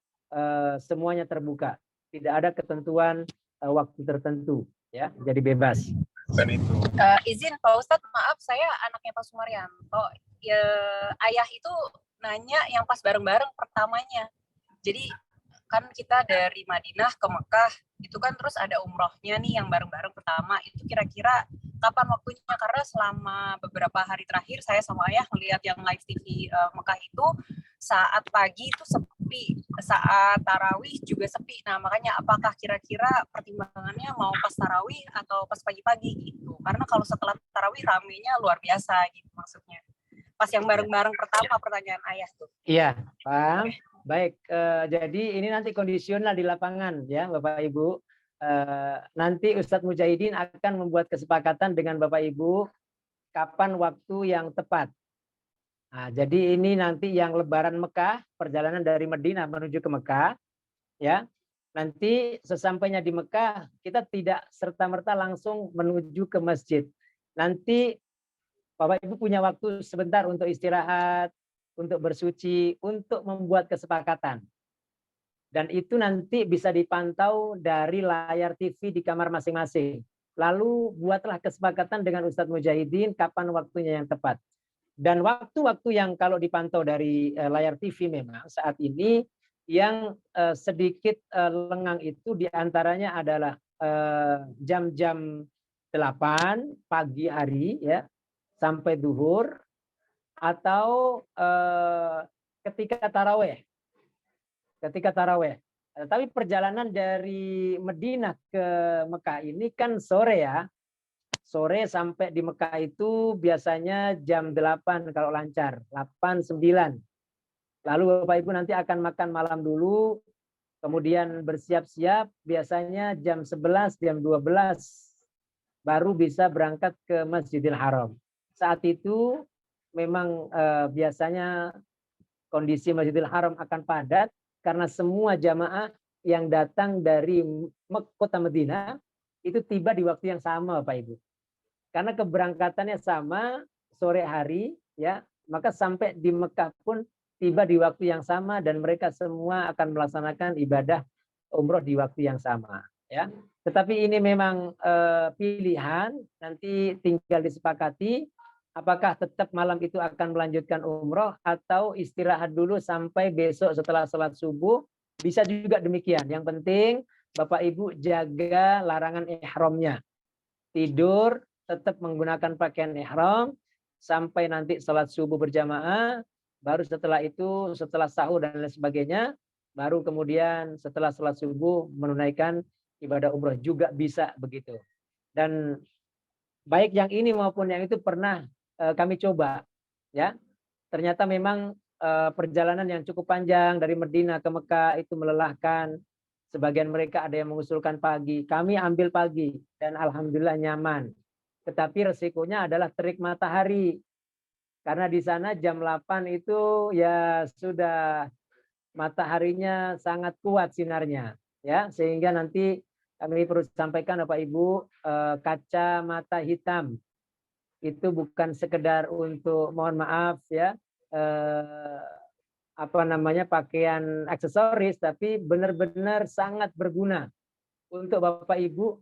semuanya terbuka. Tidak ada ketentuan waktu tertentu, ya. Jadi bebas. Izin Pak Ustadz, maaf, saya anaknya Pak Sumaryanto. Ya, ayah itu nanya yang pas bareng-bareng pertamanya. Jadi kan kita dari Madinah ke Mekah itu kan terus ada umrohnya nih yang bareng-bareng pertama, itu kira-kira kapan waktunya? Karena selama beberapa hari terakhir saya sama ayah melihat yang live TV Mekah itu saat pagi itu sepi, saat tarawih juga sepi. Nah makanya apakah kira-kira pertimbangannya mau pas tarawih atau pas pagi-pagi gitu? Karena kalau setelah tarawih ramenya luar biasa gitu maksudnya. Pas yang bareng-bareng pertama pertanyaan ayah tuh. Iya, paham. Okay. Baik, jadi ini nanti kondisional di lapangan ya Bapak Ibu. Nanti Ustadz Mujahidin akan membuat kesepakatan dengan Bapak Ibu kapan waktu yang tepat. Nah, jadi ini nanti yang Lebaran Mekah, perjalanan dari Madinah menuju ke Mekah, ya. nanti sesampainya di Mekah kita tidak serta-merta langsung menuju ke masjid. Nanti Bapak Ibu punya waktu sebentar untuk istirahat, untuk bersuci, untuk membuat kesepakatan. Dan itu nanti bisa dipantau dari layar TV di kamar masing-masing. Lalu buatlah kesepakatan dengan Ustadz Mujahidin kapan waktunya yang tepat. Dan waktu-waktu yang kalau dipantau dari layar TV memang saat ini yang sedikit lengang itu diantaranya adalah jam-jam 8 pagi hari ya sampai duhur, atau ketika taraweh. Tapi perjalanan dari Madinah ke Mekah ini kan sore ya. Sore sampai di Mekah itu biasanya jam 8 kalau lancar, 8, 9. Lalu Bapak Ibu nanti akan makan malam dulu, kemudian bersiap-siap, biasanya jam 11, jam 12 baru bisa berangkat ke Masjidil Haram. Saat itu memang biasanya kondisi Masjidil Haram akan padat, karena semua jamaah yang datang dari kota Madinah itu tiba di waktu yang sama, Bapak Ibu. Karena keberangkatannya sama sore hari, ya, maka sampai di Mekah pun tiba di waktu yang sama dan mereka semua akan melaksanakan ibadah umroh di waktu yang sama, ya. Tetapi ini memang pilihan, nanti tinggal disepakati. Apakah tetap malam itu akan melanjutkan umroh atau istirahat dulu sampai besok setelah sholat subuh, bisa juga demikian. Yang penting Bapak Ibu jaga larangan ihramnya. Tidur tetap menggunakan pakaian ihram sampai nanti sholat subuh berjamaah, baru setelah itu setelah sahur dan lain sebagainya, baru kemudian setelah sholat subuh menunaikan ibadah umroh juga bisa begitu. Dan baik yang ini maupun yang itu pernah kami coba, ya. Ternyata memang perjalanan yang cukup panjang dari Madinah ke Mekah itu melelahkan. Sebagian mereka ada yang mengusulkan pagi, kami ambil pagi dan alhamdulillah nyaman. Tetapi resikonya adalah terik matahari. Karena di sana jam 8 itu ya sudah mataharinya sangat kuat sinarnya, ya, sehingga nanti kami perlu sampaikan Bapak Ibu, kacamata hitam itu bukan sekedar untuk, mohon maaf ya, pakaian aksesoris, tapi benar-benar sangat berguna untuk Bapak Ibu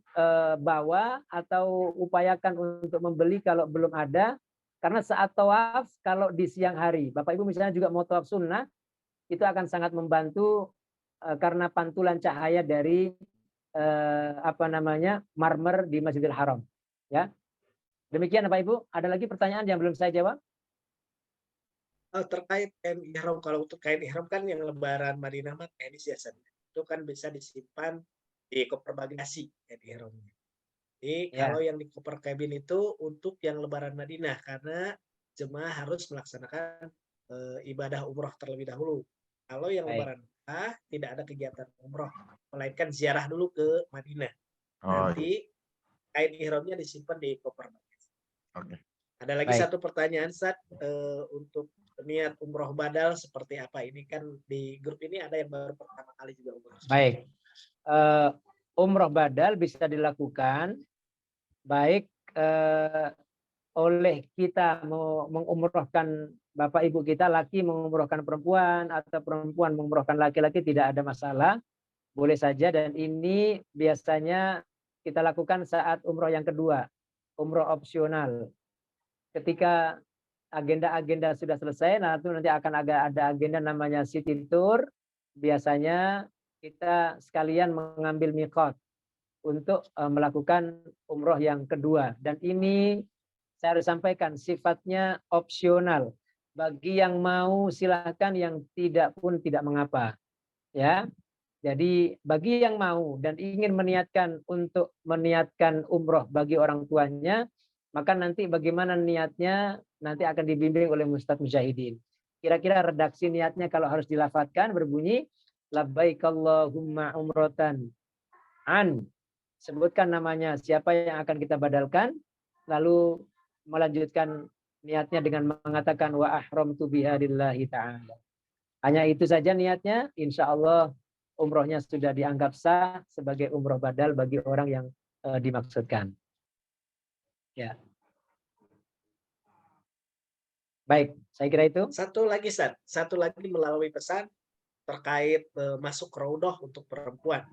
bawa atau upayakan untuk membeli kalau belum ada. Karena saat tawaf kalau di siang hari, Bapak Ibu misalnya juga mau tawaf sunnah, itu akan sangat membantu karena pantulan cahaya dari marmer di Masjidil Haram, ya. Demikian Bapak Ibu, ada lagi pertanyaan yang belum saya jawab? Terkait kain ihram, kalau untuk kain ihram kan yang lebaran Madinah mah tenis biasanya. Itu kan bisa disimpan di koper bagasi kain ihramnya. Jadi kalau yang di koper cabin itu untuk yang lebaran Madinah, karena jemaah harus melaksanakan ibadah umroh terlebih dahulu. Kalau yang lebaran Mekah tidak ada kegiatan umroh, melainkan ziarah dulu ke Madinah. Nanti kain ihramnya disimpan di koper bagasi. Ada lagi satu pertanyaan, Ustaz, untuk niat umroh badal seperti apa? Ini kan di grup ini ada yang baru pertama kali juga umroh. Baik, umroh badal bisa dilakukan baik oleh kita mau mengumrohkan Bapak Ibu kita, laki mengumrohkan perempuan atau perempuan mengumrohkan laki-laki, tidak ada masalah, boleh saja. Dan ini biasanya kita lakukan saat umroh yang kedua, umroh opsional. Ketika agenda-agenda sudah selesai, nanti akan ada agenda namanya city tour. Biasanya kita sekalian mengambil miqat untuk melakukan umroh yang kedua. Dan ini saya harus sampaikan sifatnya opsional. Bagi yang mau silahkan, yang tidak pun tidak mengapa. Ya. Jadi bagi yang mau dan ingin meniatkan untuk meniatkan umroh bagi orang tuanya, maka nanti bagaimana niatnya nanti akan dibimbing oleh Ustadz Mujahidin. Kira-kira redaksi niatnya kalau harus dilafatkan berbunyi labbaik Allahumma umrotan an. Sebutkan namanya, siapa yang akan kita badalkan, lalu melanjutkan niatnya dengan mengatakan wa ahramtu biha lillahi ta'ala. Hanya itu saja niatnya, insya Allah umrohnya sudah dianggap sah sebagai umroh badal bagi orang yang dimaksudkan. Ya. Baik, saya kira itu. Satu lagi, Ustaz. Satu lagi melalui pesan terkait masuk raudhah untuk perempuan.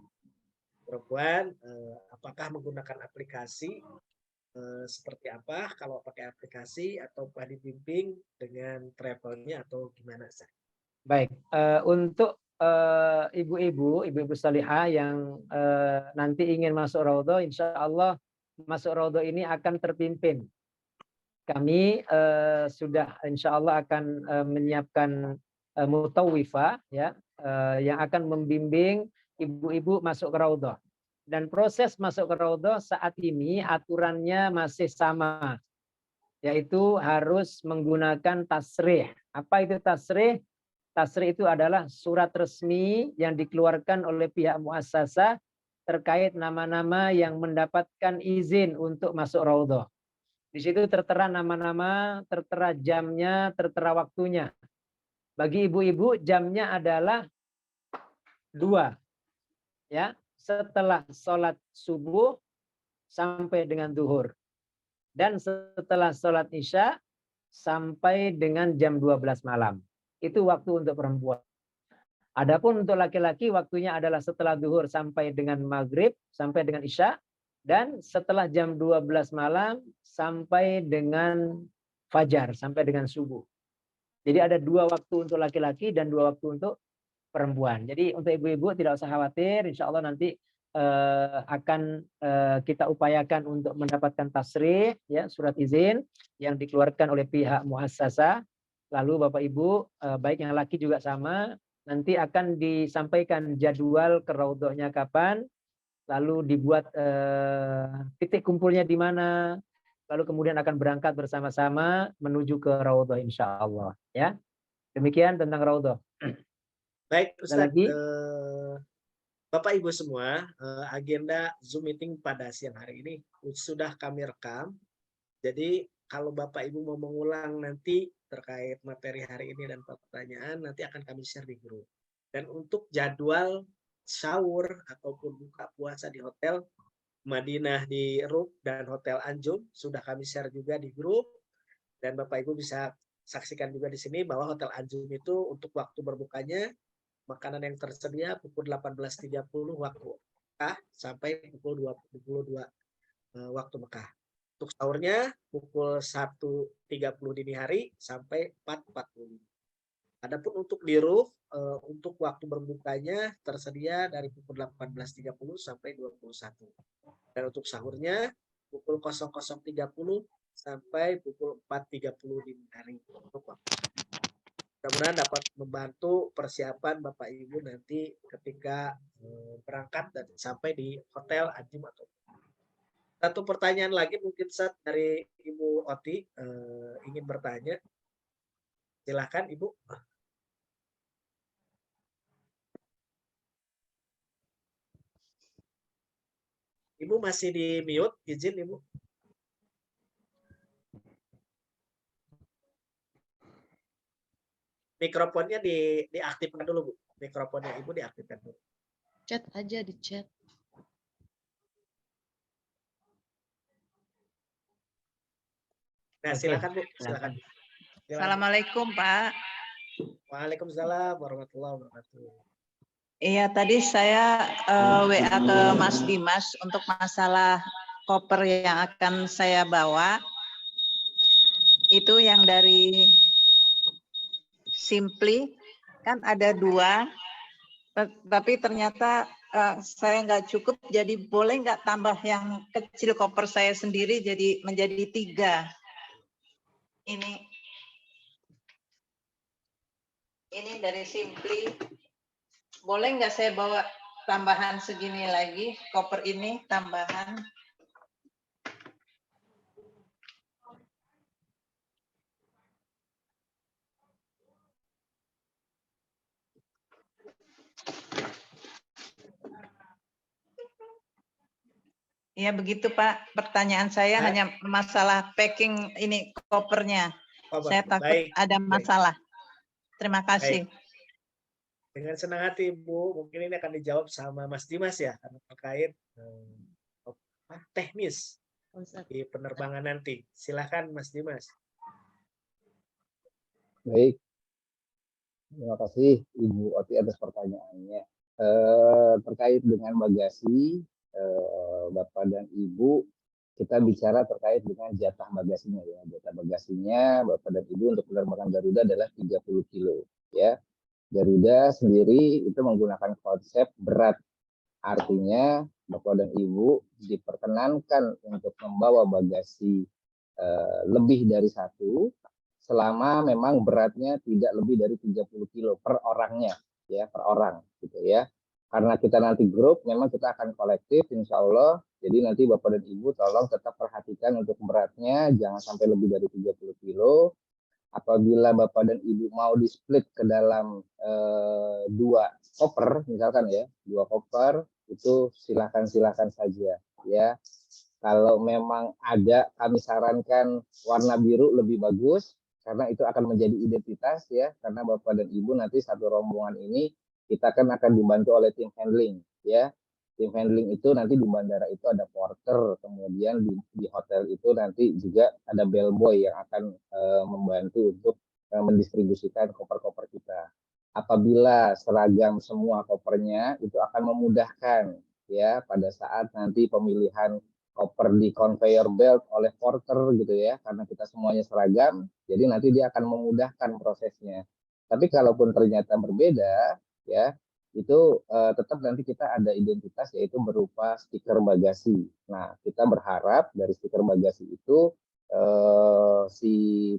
Perempuan apakah menggunakan aplikasi seperti apa? Kalau pakai aplikasi atau dibimbing dengan travelnya atau gimana, Ustaz? Baik, untuk ibu-ibu salihah yang nanti ingin masuk raudhah, insya Allah masuk raudhah ini akan terpimpin. Kami sudah insya Allah akan menyiapkan mutawifah ya, yang akan membimbing ibu-ibu masuk ke raudhah. Dan proses masuk ke raudhah saat ini aturannya masih sama, yaitu harus menggunakan tasrih. Apa itu tasrih? Tasrih itu adalah surat resmi yang dikeluarkan oleh pihak muassasah terkait nama-nama yang mendapatkan izin untuk masuk raudhah. Di situ tertera nama-nama, tertera jamnya, tertera waktunya. Bagi ibu-ibu jamnya adalah 2. Ya, setelah sholat subuh sampai dengan duhur. Dan setelah sholat isya sampai dengan jam 12 malam. Itu waktu untuk perempuan. Adapun untuk laki-laki waktunya adalah setelah duhur sampai dengan maghrib, sampai dengan isya. Dan setelah jam 12 malam sampai dengan fajar, sampai dengan subuh. Jadi ada 2 waktu untuk laki-laki dan 2 waktu untuk perempuan. Jadi untuk ibu-ibu tidak usah khawatir, insya Allah nanti akan kita upayakan untuk mendapatkan tasrih, ya, surat izin yang dikeluarkan oleh pihak muassasah. Lalu Bapak Ibu, baik yang laki juga sama, nanti akan disampaikan jadwal ke raudhahnya kapan, lalu dibuat titik kumpulnya di mana, lalu kemudian akan berangkat bersama-sama menuju ke raudhah insya Allah. Ya, demikian tentang raudhah. Baik, Ustaz. Lagi? Bapak Ibu semua, agenda Zoom meeting pada siang hari ini sudah kami rekam. Jadi kalau Bapak Ibu mau mengulang nanti terkait materi hari ini dan pertanyaan, nanti akan kami share di grup. Dan untuk jadwal sahur ataupun buka puasa di hotel Madinah di Ruk dan Hotel Anjum sudah kami share juga di grup. Dan Bapak Ibu bisa saksikan juga di sini bahwa Hotel Anjum itu untuk waktu berbukanya makanan yang tersedia pukul 18.30 waktu Mekah sampai pukul 22 waktu Mekah. Untuk sahurnya pukul 1.30 dini hari sampai 4.40. Adapun untuk di Ruf, untuk waktu berbukanya tersedia dari pukul 18.30 sampai 21. Dan untuk sahurnya pukul 00.30 sampai pukul 4.30 dini hari. Mudah-mudahan dapat membantu persiapan Bapak Ibu nanti ketika berangkat dan sampai di Hotel Anjum atau satu pertanyaan lagi mungkin Ustaz dari Ibu Oti ingin bertanya. Silakan Ibu. Ibu masih di mute, izin Ibu. Mikrofonnya diaktifkan dulu Bu. Mikrofonnya Ibu diaktifkan dulu. Chat aja di chat. Nah, silakan Bu, silakan. Assalamualaikum Pak. Waalaikumsalam warahmatullahi wabarakatuh. Iya, tadi saya WA ke Mas Dimas untuk masalah koper yang akan saya bawa. Itu yang dari Simply, kan ada 2, tapi ternyata saya nggak cukup, jadi boleh nggak tambah yang kecil koper saya sendiri jadi menjadi 3. Ini dari Simply. Boleh nggak saya bawa tambahan segini lagi, koper ini tambahan? Ya begitu Pak, pertanyaan saya hanya masalah packing ini kopernya. Saya takut ada masalah. Terima kasih. Dengan senang hati Ibu, mungkin ini akan dijawab sama Mas Dimas ya, karena terkait teknis di penerbangan nanti. Silakan Mas Dimas. Baik, terima kasih Ibu Oti atas pertanyaannya. Terkait dengan bagasi, Bapak dan Ibu, kita bicara terkait dengan jatah bagasinya ya. Jatah bagasinya Bapak dan Ibu untuk penerbangan Garuda adalah 30 kilo ya. Garuda sendiri itu menggunakan konsep berat. Artinya Bapak dan Ibu diperkenankan untuk membawa bagasi lebih dari satu selama memang beratnya tidak lebih dari 30 kilo per orangnya ya, per orang gitu ya. Karena kita nanti grup, memang kita akan kolektif insya Allah. Jadi nanti Bapak dan Ibu tolong tetap perhatikan untuk beratnya, jangan sampai lebih dari 30 kilo. Apabila Bapak dan Ibu mau di-split ke dalam 2 koper, misalkan ya, 2 koper, itu silakan saja ya. Kalau memang ada, kami sarankan warna biru lebih bagus, karena itu akan menjadi identitas ya, karena Bapak dan Ibu nanti satu rombongan ini kita kan akan dibantu oleh tim handling ya. Tim handling itu nanti di bandara itu ada porter, kemudian di hotel itu nanti juga ada bellboy yang akan membantu untuk mendistribusikan koper-koper kita. Apabila seragam semua kopernya, itu akan memudahkan ya pada saat nanti pemilihan koper di conveyor belt oleh porter gitu ya, karena kita semuanya seragam, jadi nanti dia akan memudahkan prosesnya. Tapi kalaupun ternyata berbeda ya, itu tetap nanti kita ada identitas yaitu berupa stiker bagasi. Nah, kita berharap dari stiker bagasi itu si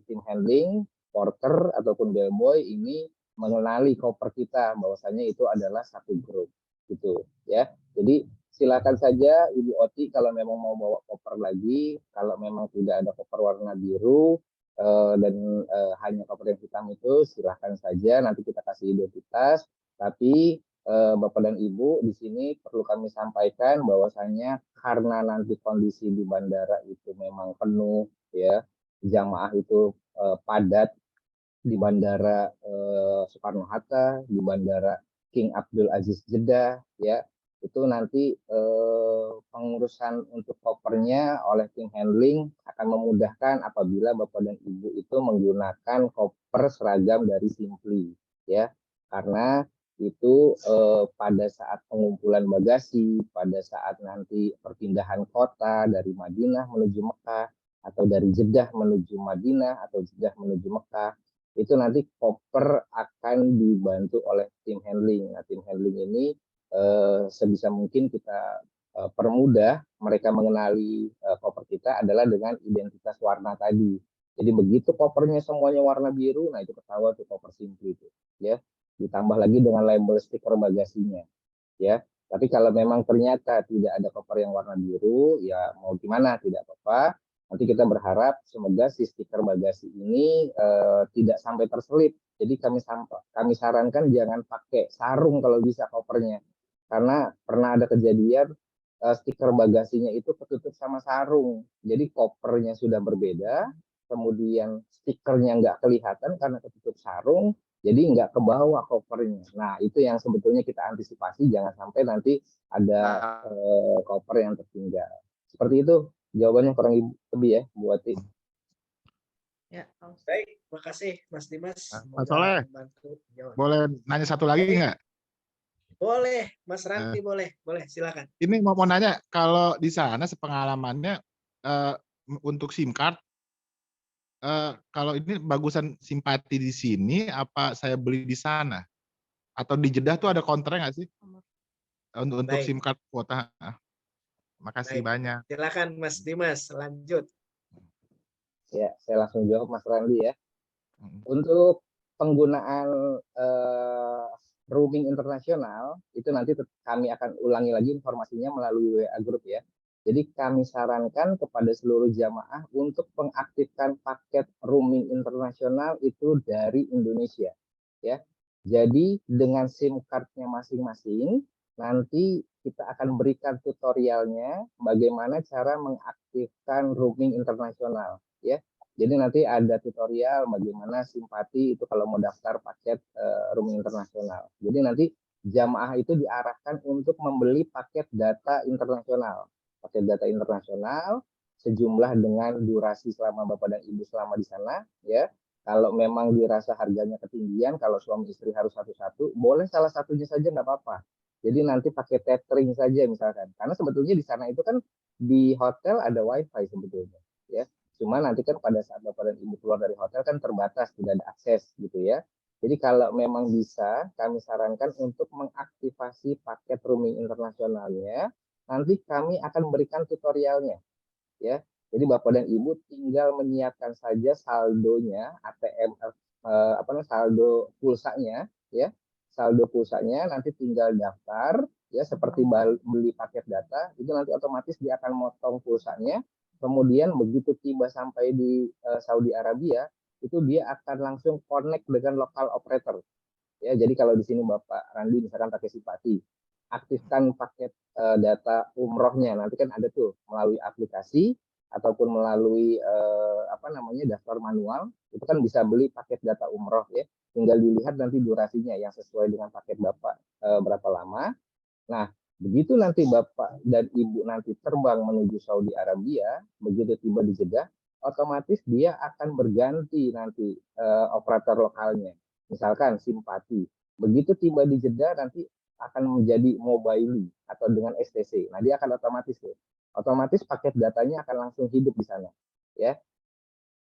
tim handling, porter ataupun bellboy ini mengenali koper kita bahwasanya itu adalah satu grup gitu ya. Jadi silakan saja Ibu Oti kalau memang mau bawa koper lagi, kalau memang tidak ada koper warna biru dan hanya koper yang hitam itu silakan saja, nanti kita kasih identitas. Tapi Bapak dan Ibu di sini perlu kami sampaikan bahwasanya karena nanti kondisi di bandara itu memang penuh ya, jamaah itu padat di bandara Soekarno Hatta, di bandara King Abdul Aziz Jeddah ya, itu nanti pengurusan untuk kopernya oleh tim handling akan memudahkan apabila Bapak dan Ibu itu menggunakan koper seragam dari Simply ya, karena itu pada saat pengumpulan bagasi, pada saat nanti perpindahan kota dari Madinah menuju Mekah atau dari Jeddah menuju Madinah atau Jeddah menuju Mekah, itu nanti koper akan dibantu oleh tim handling. Nah, tim handling ini sebisa mungkin kita permudah mereka mengenali koper kita adalah dengan identitas warna tadi. Jadi begitu kopernya semuanya warna biru, nah itu ketahuan tuh koper Simply itu ya. Ditambah lagi dengan label stiker bagasinya ya. Tapi kalau memang ternyata tidak ada koper yang warna biru, ya mau gimana, tidak apa-apa. Nanti kita berharap semoga si stiker bagasi ini tidak sampai terselip. Jadi kami sarankan jangan pakai sarung kalau bisa kopernya. Karena pernah ada kejadian stiker bagasinya itu ketutup sama sarung. Jadi kopernya sudah berbeda, kemudian stikernya nggak kelihatan karena ketutup sarung, jadi nggak ke bawah kopernya. Nah, itu yang sebetulnya kita antisipasi, jangan sampai nanti ada koper yang tertinggal. Seperti itu jawabannya kurang lebih ya, Bu Ati. Ya, baik, makasih Mas Dimas. Mas Soleh, boleh nanya satu lagi nggak? Boleh, Mas Ranti boleh, silakan. Ini mau nanya, kalau di sana sepengalamannya untuk SIM card, kalau ini bagusan Simpati di sini, apa saya beli di sana? Atau di Jeddah tuh ada counter nggak sih? Untuk SIM card kuota. Makasih banyak. Silakan Mas Dimas, lanjut. Ya, saya langsung jawab Mas Randi ya. Untuk penggunaan roaming internasional, itu nanti kami akan ulangi lagi informasinya melalui WA Group ya. Jadi kami sarankan kepada seluruh jamaah untuk mengaktifkan paket roaming internasional itu dari Indonesia ya. Jadi dengan SIM card-nya masing-masing, nanti kita akan berikan tutorialnya bagaimana cara mengaktifkan roaming internasional ya. Jadi nanti ada tutorial bagaimana simpati itu kalau mau daftar paket roaming internasional. Jadi nanti jamaah itu diarahkan untuk membeli paket data internasional. Paket data internasional sejumlah dengan durasi selama Bapak dan Ibu selama di sana, ya. Kalau memang dirasa harganya ketinggian, kalau suami istri harus satu-satu, boleh salah satunya saja nggak apa-apa. Jadi nanti pakai tethering saja misalkan. Karena sebetulnya di sana itu kan di hotel ada wifi sebetulnya, ya. Cuma nanti kan pada saat Bapak dan Ibu keluar dari hotel kan terbatas, tidak ada akses gitu ya. Jadi kalau memang bisa, kami sarankan untuk mengaktifasi paket roaming internasionalnya, nanti kami akan memberikan tutorialnya ya. Jadi Bapak dan Ibu tinggal menyiapkan saja saldonya ATM saldo pulsanya ya. Saldo pulsanya nanti tinggal daftar ya seperti beli paket data, itu nanti otomatis dia akan motong pulsanya. Kemudian begitu tiba sampai di Saudi Arabia, itu dia akan langsung connect dengan lokal operator. Ya, jadi kalau di sini Bapak Randi misalkan pakai Simpati, aktifkan paket data umrohnya. Nanti kan ada tuh melalui aplikasi ataupun melalui daftar manual, itu kan bisa beli paket data umroh ya. Tinggal dilihat nanti durasinya yang sesuai dengan paket Bapak berapa lama. Nah, begitu nanti Bapak dan Ibu nanti terbang menuju Saudi Arabia, begitu tiba di Jeddah, otomatis dia akan berganti nanti operator lokalnya. Misalkan Simpati. Begitu tiba di Jeddah nanti akan menjadi Mobily atau dengan STC. Nah, dia akan otomatis paket datanya akan langsung hidup di sana, ya.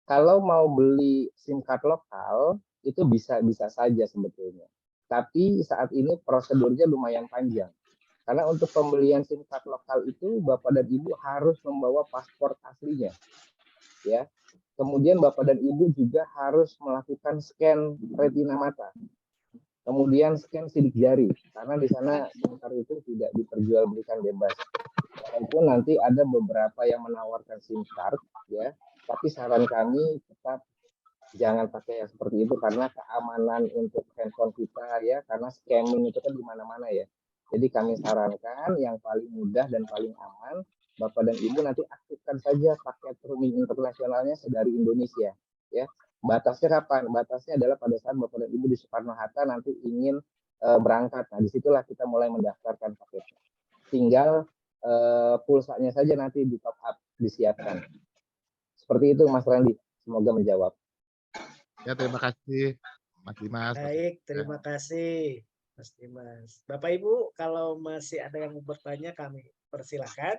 Kalau mau beli SIM card lokal itu bisa saja sebetulnya. Tapi saat ini prosedurnya lumayan panjang. Karena untuk pembelian SIM card lokal itu Bapak dan Ibu harus membawa paspor aslinya, ya. Kemudian Bapak dan Ibu juga harus melakukan scan retina mata. Kemudian scan sidik jari, karena di sana SIM card itu tidak diperjualbelikan bebas. Walaupun nanti ada beberapa yang menawarkan SIM card, ya. Tapi saran kami tetap jangan pakai yang seperti itu karena keamanan untuk handphone kita ya, karena scamming itu kan di mana-mana ya. Jadi kami sarankan yang paling mudah dan paling aman, Bapak dan Ibu nanti aktifkan saja paket roaming internasionalnya dari Indonesia. Ya, batasnya kapan? Batasnya adalah pada saat Bapak dan Ibu di Soekarno-Hatta nanti ingin berangkat. Nah, disitulah kita mulai mendaftarkan paketnya. Tinggal pulsanya saja nanti di top up, disiapkan. Seperti itu, Mas Randi. Semoga menjawab. Ya, terima kasih, Mas Dimas. Baik, terima kasih. Mas Dimas. Bapak Ibu, kalau masih ada yang mau bertanya, kami persilahkan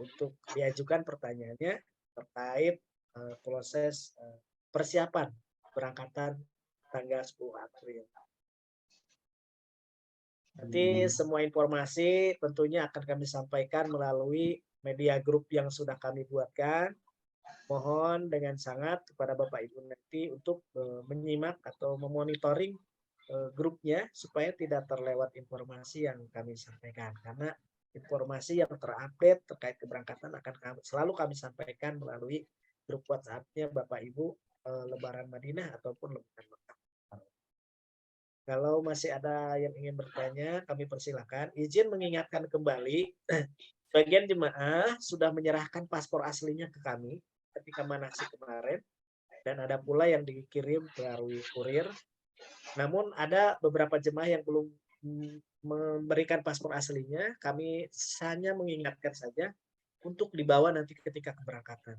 untuk diajukan pertanyaannya terkait proses persiapan berangkatan tanggal 10 April. Nanti semua informasi tentunya akan kami sampaikan melalui media grup yang sudah kami buatkan. Mohon dengan sangat kepada Bapak Ibu nanti untuk menyimak atau memonitoring grupnya supaya tidak terlewat informasi yang kami sampaikan, karena informasi yang terupdate terkait keberangkatan akan selalu kami sampaikan melalui grup WhatsApp-nya Bapak Ibu Lebaran Madinah ataupun Lebaran Mekah. Kalau masih ada yang ingin bertanya, kami persilahkan. Izin mengingatkan kembali, bagian jemaah sudah menyerahkan paspor aslinya ke kami ketika manasik kemarin, dan ada pula yang dikirim melalui kurir. Namun ada beberapa jemaah yang belum memberikan paspor aslinya, kami hanya mengingatkan saja untuk dibawa nanti ketika keberangkatan.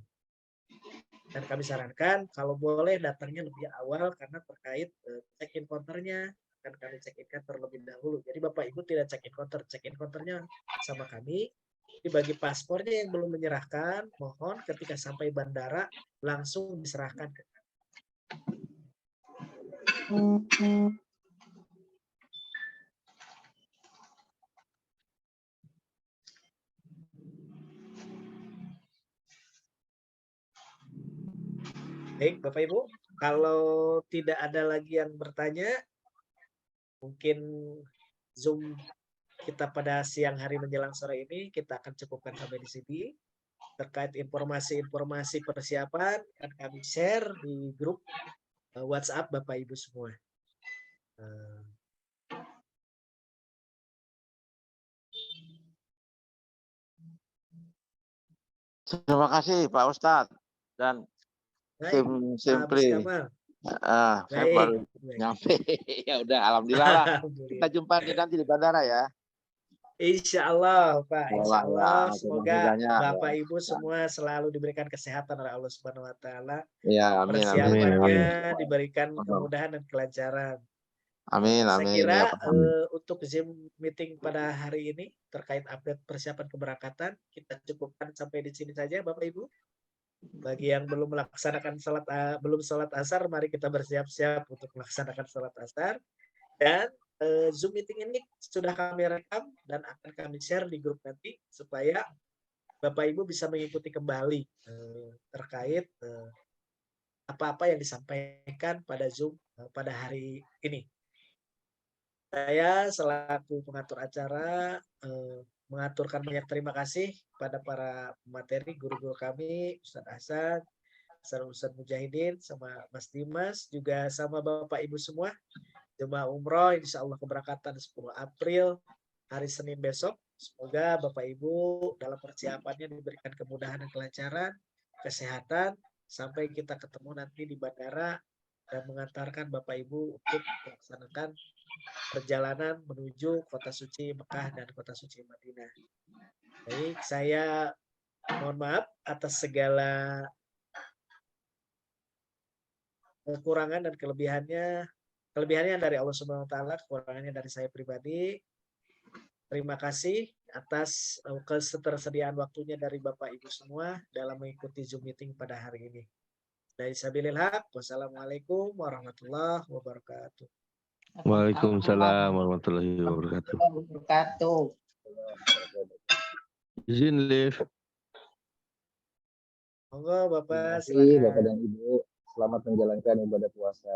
Dan kami sarankan kalau boleh datangnya lebih awal karena terkait check-in counternya akan kami check-in terlebih dahulu. Jadi Bapak Ibu tidak check-in counternya sama kami. Jadi bagi paspornya yang belum menyerahkan, mohon ketika sampai bandara langsung diserahkan ke kami. Baik, Bapak Ibu, kalau tidak ada lagi yang bertanya, mungkin Zoom kita pada siang hari menjelang sore ini kita akan cukupkan sampai di sini. Terkait informasi-informasi persiapan akan kami share di grup WhatsApp Bapak Ibu semua. Terima kasih Pak Ustadz dan Baik, tim Pak Abus Simply. Kamal. Saya Baik, baru baik. nyampe. Ya udah, alhamdulillah lah. Kita Alhamdulillah. jumpa nanti di bandara ya. Insya Allah, Pak. Insya Allah ya, Allah. Semoga mudah-mudahannya ya. Bapak Ibu semua selalu diberikan kesehatan oleh Allah Subhanahu Wa Taala. Ya, amin, amin. Persiapannya Amin. diberikan kemudahan dan kelancaran. Amin, Saya amin. kira Ya, Pak. Amin. untuk Zoom meeting pada hari ini terkait update persiapan keberangkatan kita cukupkan sampai di sini saja, Bapak Ibu. Bagi yang belum melaksanakan sholat asar, mari kita bersiap-siap untuk melaksanakan sholat asar. Dan Zoom meeting ini sudah kami rekam dan akan kami share di grup nanti supaya Bapak Ibu bisa mengikuti kembali terkait apa-apa yang disampaikan pada Zoom pada hari ini. Saya selaku pengatur acara mengaturkan banyak terima kasih pada para pemateri, guru-guru kami, Ustadz Hasan, Ustadz Mujahidin, sama Mas Dimas, juga sama Bapak Ibu semua. Jemaah umroh, insya Allah keberangkatan 10 April, hari Senin besok. Semoga Bapak Ibu dalam persiapannya diberikan kemudahan dan kelancaran, kesehatan, sampai kita ketemu nanti di bandara dan mengantarkan Bapak Ibu untuk melaksanakan perjalanan menuju kota suci Mekah dan kota suci Madinah. Baik, saya mohon maaf atas segala kekurangan dan kelebihannya. Kelebihannya dari Allah Subhanahu Wa Taala, kekurangannya dari saya pribadi. Terima kasih atas ketersediaan waktunya dari Bapak Ibu semua dalam mengikuti Zoom meeting pada hari ini. Dari Sabilil Haq, wassalamualaikum warahmatullahi wabarakatuh. Waalaikumsalam warahmatullahi wabarakatuh. Izin live. Monggo Terima Bapak, kasih silakan. Bapak dan Ibu. Selamat menjalankan ibadah puasa.